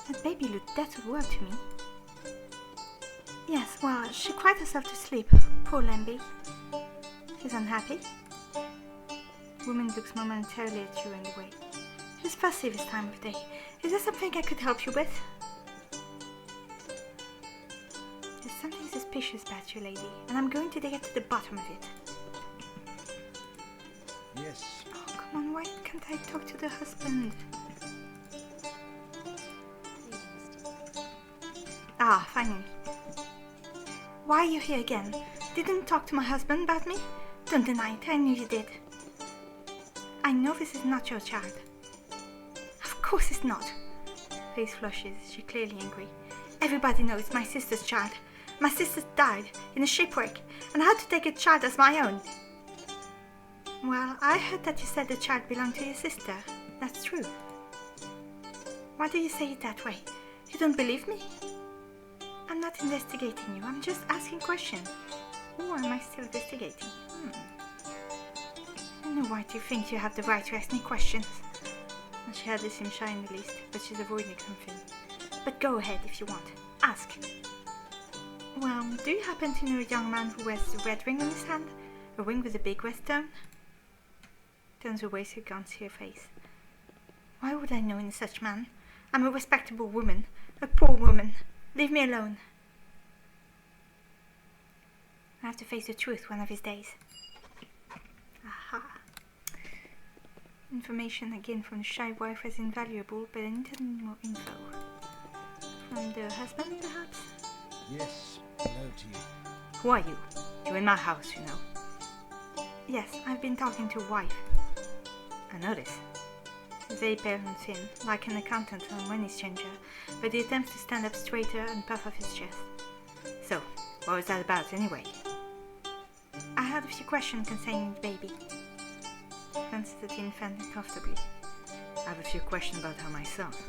That baby looked that would work to me. Yes, well, she cried herself to sleep. Poor Lamby. She's unhappy. Woman looks momentarily at you in the way. She's fussy this time of day. Is there something I could help you with? There's something suspicious about you, lady, and I'm going to get to the bottom of it. Yes. Oh, come on, why can't I talk to the husband? Ah, finally. Why are you here again? Didn't talk to my husband about me? Don't deny it, I knew you did. I know this is not your child. Of course it's not. Face flushes, she's clearly angry. Everybody knows it's my sister's child. My sister died in a shipwreck, and I had to take a child as my own. Well, I heard that you said the child belonged to your sister. That's true. Why do you say it that way? You don't believe me? I'm not investigating you, I'm just asking questions. Or am I still investigating? I know why you think you have the right to ask me questions. And she hardly seems shy in the least, but she's avoiding something. But go ahead if you want. Ask. Well, do you happen to know a young man who wears a red ring on his hand? A ring with a big red stone? Turns away so you can't see her face. Why would I know any such man? I'm a respectable woman. A poor woman. Leave me alone. I have to face the truth one of these days. Aha. Information again from the shy wife is invaluable, but I need more info. From the husband, perhaps? Yes. Hello to you. Who are you? You're in my house, you know. Yes, I've been talking to a wife. I notice. Very parent thin, like an accountant or a money changer, but he attempts to stand up straighter and puff off his chest. So, what was that about anyway? I had a few questions concerning the baby. Glances at the infant uncomfortably. I have a few questions about her myself.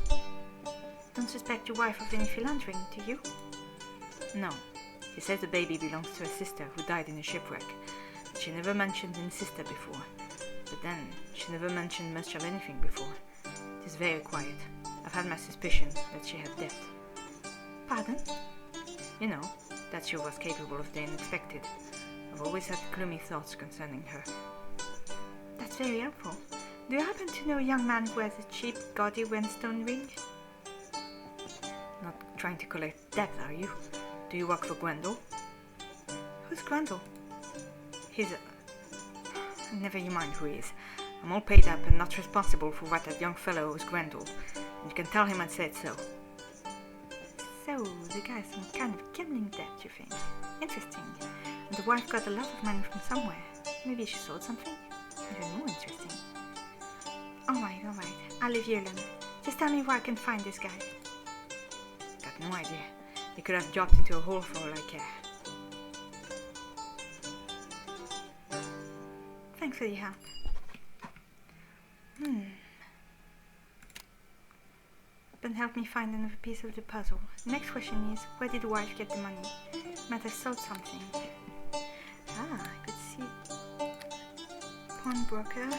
Don't suspect your wife of any philandering, do you? No. She says the baby belongs to her sister who died in a shipwreck, but she never mentioned any sister before. But then, she never mentioned much of anything before. It is very quiet. I've had my suspicion that she had death. Pardon? You know, that she was capable of the unexpected. I've always had gloomy thoughts concerning her. That's very helpful. Do you happen to know a young man who has a cheap, gaudy Whenstone ring? Not trying to collect debt, are you? Do you work for Gwendol? Who's Grundle? He's a... Never you mind who he is. I'm all paid up and not responsible for what that young fellow owes Gwendol. And you can tell him I said so. So, the guy's some kind of gambling debt, you think? Interesting. And the wife got a lot of money from somewhere. Maybe she sold something? Even more interesting. Alright. I'll leave you alone. Just tell me where I can find this guy. Got no idea. He could have dropped into a hole for all I care. Thanks for your help. But help me find another piece of the puzzle. The next question is, where did the wife get the money? Might have sold something. I could see. Pawnbroker.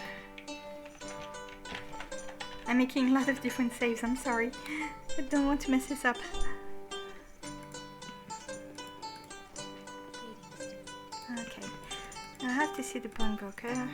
I'm making a lot of different saves, I'm sorry. I don't want to mess this up. Okay. I have to see the pawnbroker.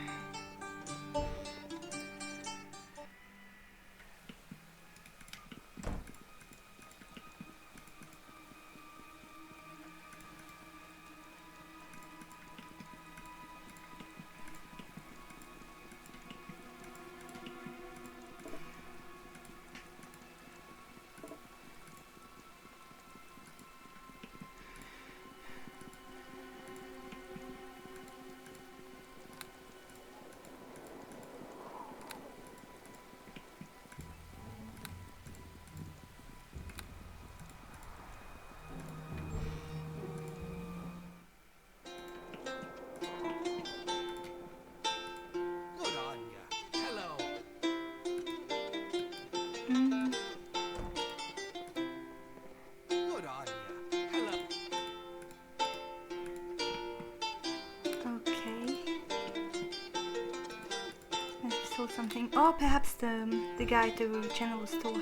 or something. Or perhaps the guy at the general store.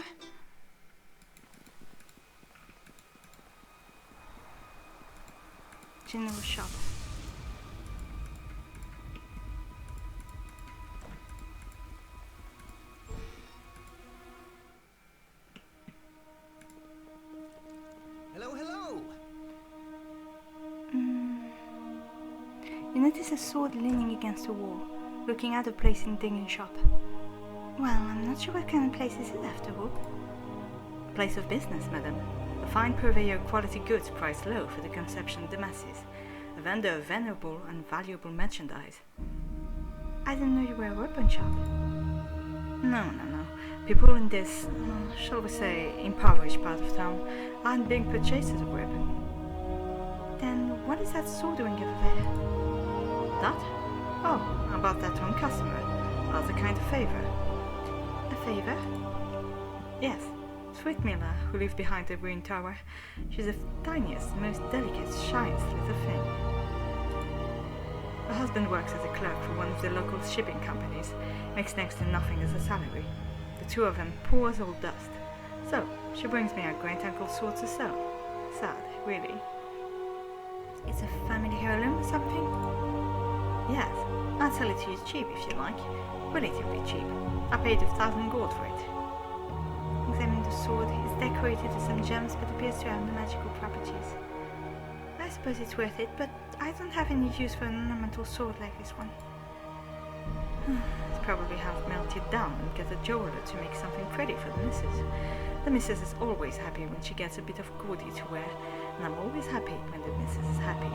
General shop. Hello, hello. You notice a sword leaning against the wall, looking out of place in digging shop. Well, I'm not sure what kind of place this is after all. A place of business, madam. A fine purveyor of quality goods priced low for the consumption of the masses. A vendor of venerable and valuable merchandise. I didn't know you were a weapon shop. No. People in this, shall we say, impoverished part of town aren't big purchasers of weapons. Then what is that sword doing over there? That? Oh, I bought that from a customer as a kind of favor. A favor? Yes. Sweet Miller, who lives behind the ruined tower. She's the tiniest, most delicate, shyest little thing. Her husband works as a clerk for one of the local shipping companies, makes next to nothing as a salary. The two of them poor as old dust. So, she brings me her great-uncle's sword to sell. Sad, really. It's a family heirloom or something? Yes, I'll sell it to you cheap if you like. Relatively cheap. I paid 1,000 gold for it. Examine the sword. It's decorated with some gems but appears to have no magical properties. I suppose it's worth it, but I don't have any use for an ornamental sword like this one. It's probably half melted down and get a jeweler to make something pretty for the missus. The missus is always happy when she gets a bit of goodie to wear, and I'm always happy when the missus is happy.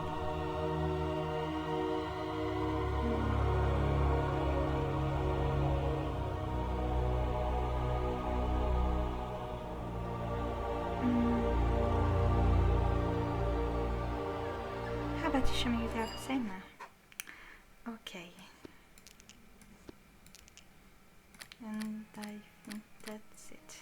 How about you show me what you have to say now? Okay. And I think that's it.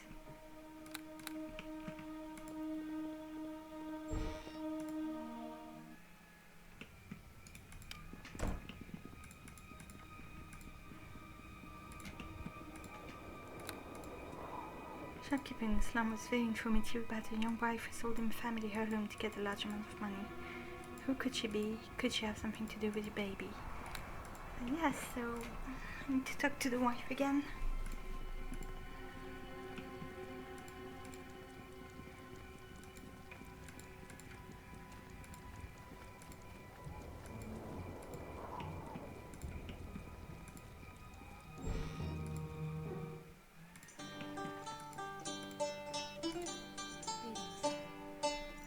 Shopkeeper in the slum was very informative about a young wife who sold him a family heirloom to get a large amount of money. Who could she be? Could she have something to do with the baby? Yes, so I need to talk to the wife again.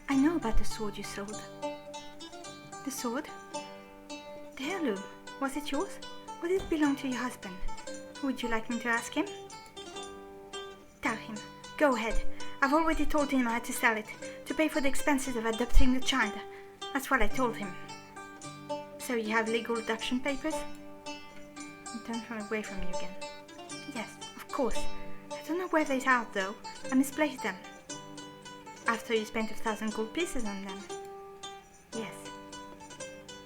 I know about the sword you sold. The sword? The heirloom. Was it yours? Or did it belong to your husband? Would you like me to ask him? Tell him. Go ahead. I've already told him I had to sell it, to pay for the expenses of adopting the child. That's what I told him. So you have legal adoption papers? He turned away from you again. Yes, of course. I don't know where they are though. I misplaced them. After you spent 1,000 gold pieces on them. Yes.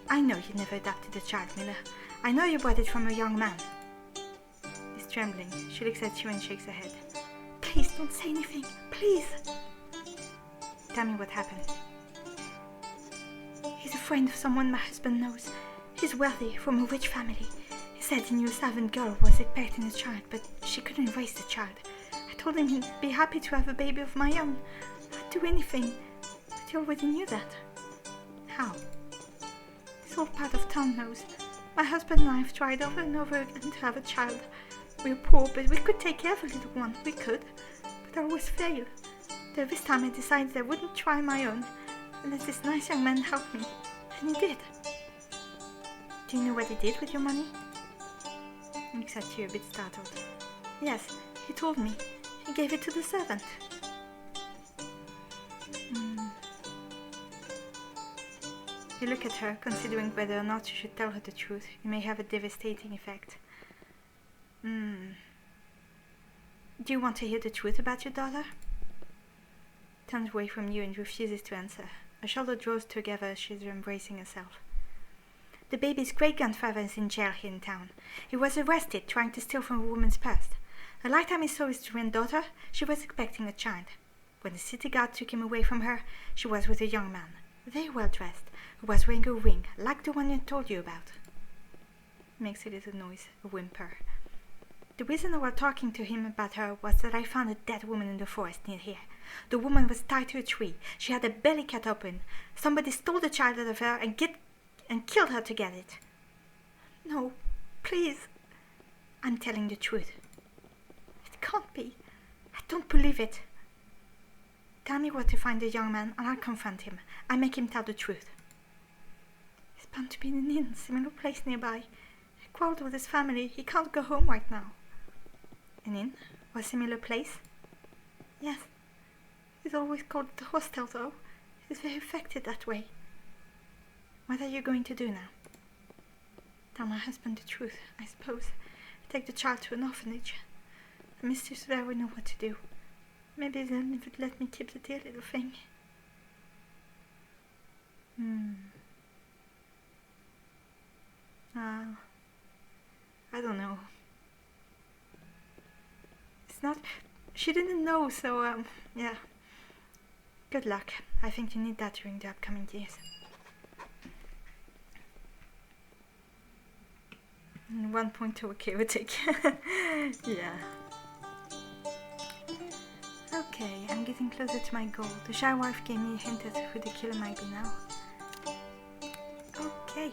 I know you never adopted the child, Miller. I know you bought it from a young man. He's trembling. She looks at you and shakes her head. Please don't say anything. Please. Tell me what happened. He's a friend of someone my husband knows. He's wealthy, from a rich family. He said he knew a servant girl was expecting a child, but she couldn't raise the child. I told him he'd be happy to have a baby of my own. I'd do anything. But he already knew that. How? This whole part of town knows. My husband and I have tried over and over again to have a child. We're poor, but we could take care of a little one. We could. But I always fail. So this time I decided I wouldn't try my own. And let this nice young man help me. And he did. Do you know what he did with your money? He looks at you a bit startled. Yes, he told me. He gave it to the servant. You look at her, considering whether or not you should tell her the truth. It may have a devastating effect. Do you want to hear the truth about your daughter? Turns away from you and refuses to answer. Her shoulder draws together as she's embracing herself. The baby's great-grandfather is in jail here in town. He was arrested trying to steal from a woman's purse. The last time he saw his granddaughter, she was expecting a child. When the city guard took him away from her, she was with a young man, very well dressed, who was wearing a ring, like the one I told you about. Makes a little noise, a whimper. The reason I was talking to him about her was that I found a dead woman in the forest near here. The woman was tied to a tree. She had her belly cut open. Somebody stole the child out of her and killed her to get it. No, please. I'm telling the truth. It can't be. I don't believe it. Tell me where to find the young man and I'll confront him. I'll make him tell the truth. He's bound to be in an inn, similar place nearby. He quarreled with his family. He can't go home right now. An inn? Or a similar place? Yes. He's always called the hostel, though. He's very affected that way. What are you going to do now? Tell my husband the truth, I suppose. Take the child to an orphanage. The mistress there will know what to do. Maybe then it would let me keep the dear little thing. I don't know. It's not... She didn't know, so, yeah. Good luck. I think you need that during the upcoming years. And 1.2 chaotic. Yeah. Okay, I'm getting closer to my goal. The shy wife gave me a hint as to who the killer might be now. Okay.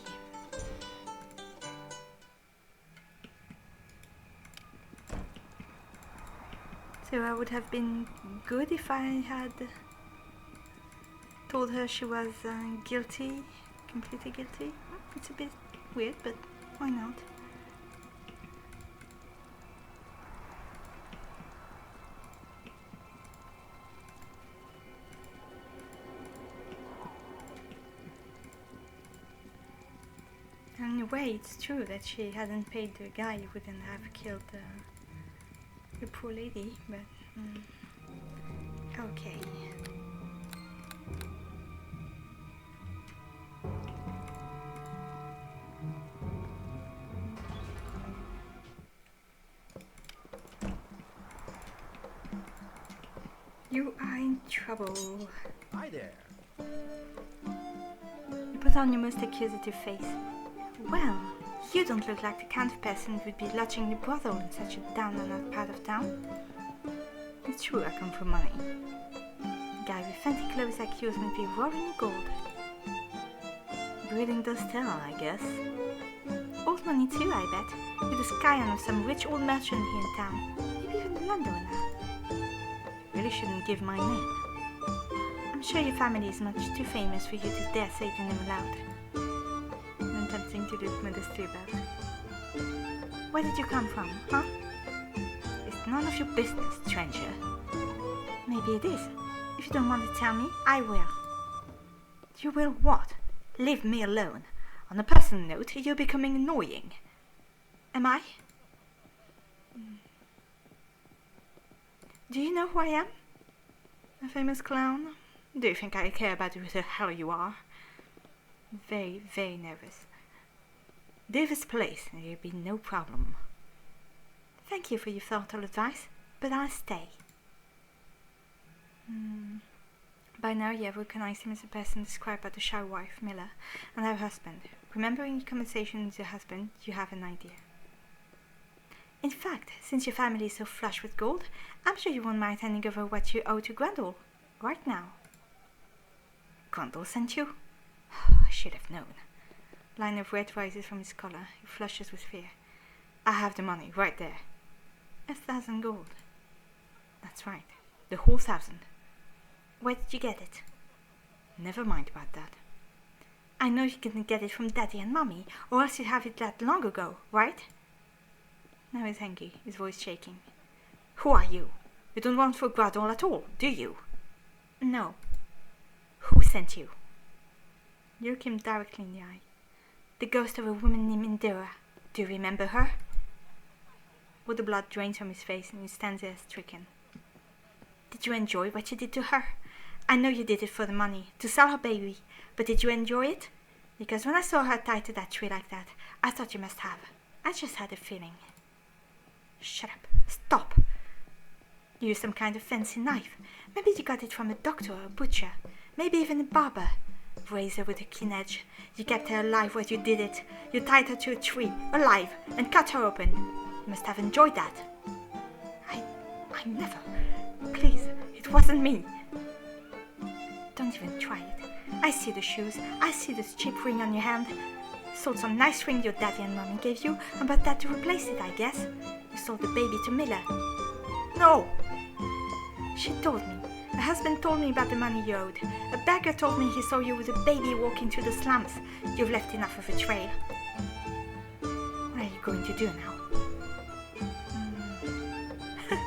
So I would have been good if I had told her she was guilty, completely guilty. It's a bit weird, but why not? In a way, it's true that she hadn't paid the guy who wouldn't have killed the poor lady, but okay. You are in trouble. Hi there. You put on your most accusative face. Well, you don't look like the kind of person who would be lodging the brothel in such a down-and-out part of town. It's true I come for money. A guy with fancy clothes like yours would be rolling in gold. Breeding does tell, I guess. Old money too, I bet. You're the scion of some rich old merchant here in town. Maybe even the landowner. Really shouldn't give my name. I'm sure your family is much too famous for you to dare say the name aloud. Something to look modestly about. Where did you come from, huh? It's none of your business, stranger. Maybe it is. If you don't want to tell me, I will. You will what? Leave me alone. On a personal note, you're becoming annoying. Am I? Do you know who I am? A famous clown? Do you think I care about who the hell you are? Very, very nervous. Davis Place, there'll be no problem. Thank you for your thoughtful advice, but I'll stay. By now you have recognized him as the person described by the shy wife, Miller, and her husband. Remembering your conversation with your husband, you have an idea. In fact, since your family is so flush with gold, I'm sure you won't mind handing over what you owe to Grundle, right now. Grundle sent you? I should have known. Line of red rises from his collar. He flushes with fear. I have the money, right there. 1,000 gold. That's right. The whole 1,000. Where did you get it? Never mind about that. I know you can get it from Daddy and Mommy, or else you have it that long ago, right? Now he's angry, his voice shaking. Who are you? You don't want for Grundle at all, do you? No. Who sent you? You look him directly in the eye. The ghost of a woman named Indira. Do you remember her? All the blood drains from his face and he stands there stricken. Did you enjoy what you did to her? I know you did it for the money, to sell her baby, but did you enjoy it? Because when I saw her tied to that tree like that, I thought you must have. I just had a feeling. Shut up. Stop. You used some kind of fancy knife. Maybe you got it from a doctor or a butcher. Maybe even a barber. Razor with a keen edge. You kept her alive while you did it. You tied her to a tree, alive, and cut her open. You must have enjoyed that. I never. Please, it wasn't me. Don't even try it. I see the shoes. I see this cheap ring on your hand. Sold some nice ring your daddy and mommy gave you, and bought that to replace it, I guess. You sold the baby to Miller. No! She told me. Her husband told me about the money you owed. A beggar told me he saw you with a baby walking through the slums. You've left enough of a trail. What are you going to do now?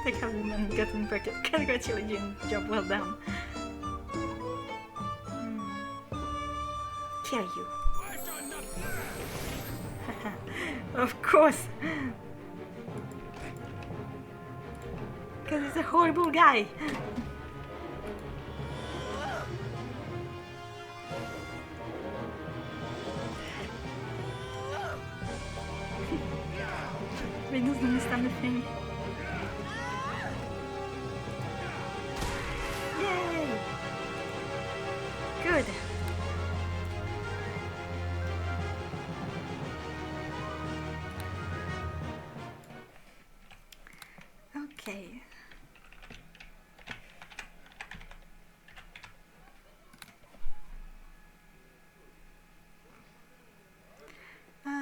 The government got in pocket. Congratulations, job well done. Kill you. Of course. Because he's a horrible guy. He doesn't understand the thing. Yay! Good. Okay.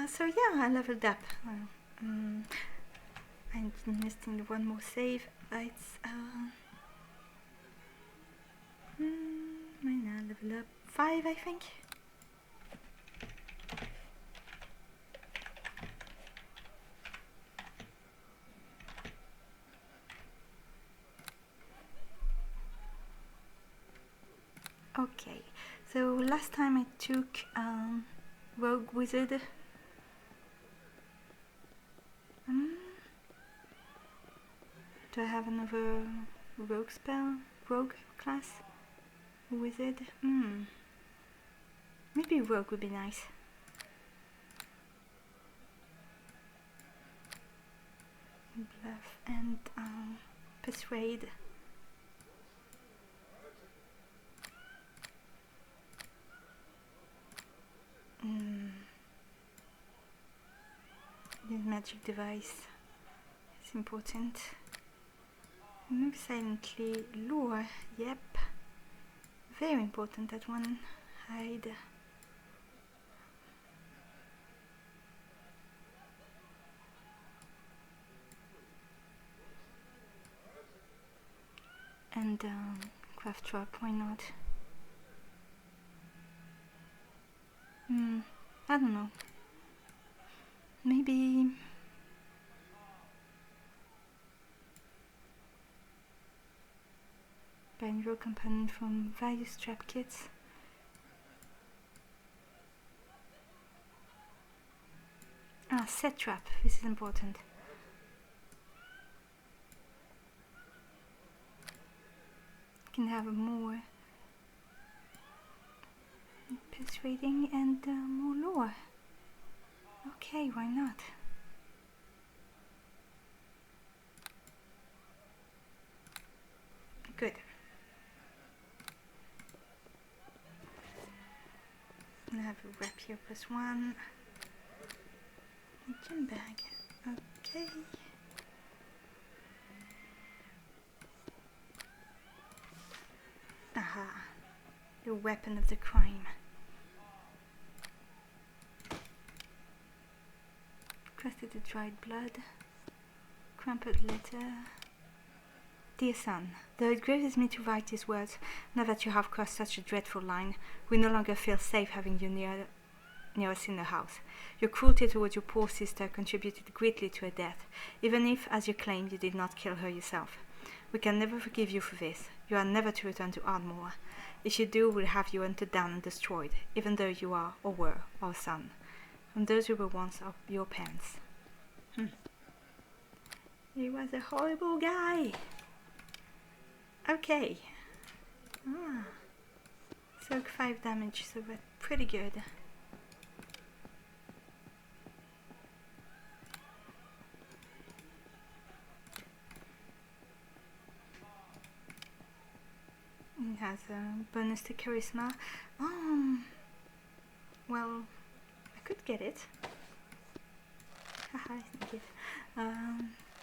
So yeah, I leveled up. I'm missing the one more save. It's Marina level up 5, I think. Okay, so last time I took Rogue Wizard. Do I have another rogue spell? Rogue class? Wizard? Maybe rogue would be nice. Bluff and persuade. This magic device is important. Move silently. Lure. Yep. Very important, that one. Hide. And craft trap, why not? I don't know. Maybe buying raw component from various trap kits. Set trap, this is important. Can have more persuading and more lore. Okay, why not? Good. I have a rapier +1. A gem bag. Okay. Aha. The weapon of the crime. Crusted the dried blood. Crumpled letter. Dear son, though it grieves me to write these words, now that you have crossed such a dreadful line, we no longer feel safe having you near us in the house. Your cruelty towards your poor sister contributed greatly to her death, even if, as you claim, you did not kill her yourself. We can never forgive you for this. You are never to return to Ardmore. If you do, we'll have you hunted down and destroyed, even though you are, or were, our son, and those who were once of your parents. He was a horrible guy. Okay. Soak 5 damage, so that's pretty good. It has a bonus to charisma. Well, I could get it. Haha, thank you.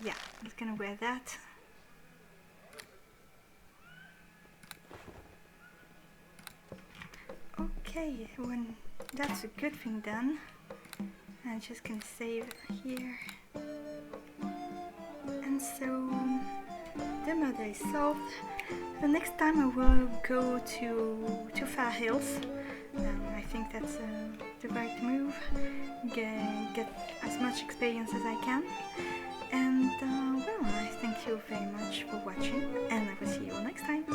Yeah, I'm just gonna wear that. Okay, when that's a good thing done, I'm just gonna save here. And so the murder is solved. The next time I will go to Far Hills. I think that's the right move. Get as much experience as I can. And well, I thank you very much for watching, and I will see you next time.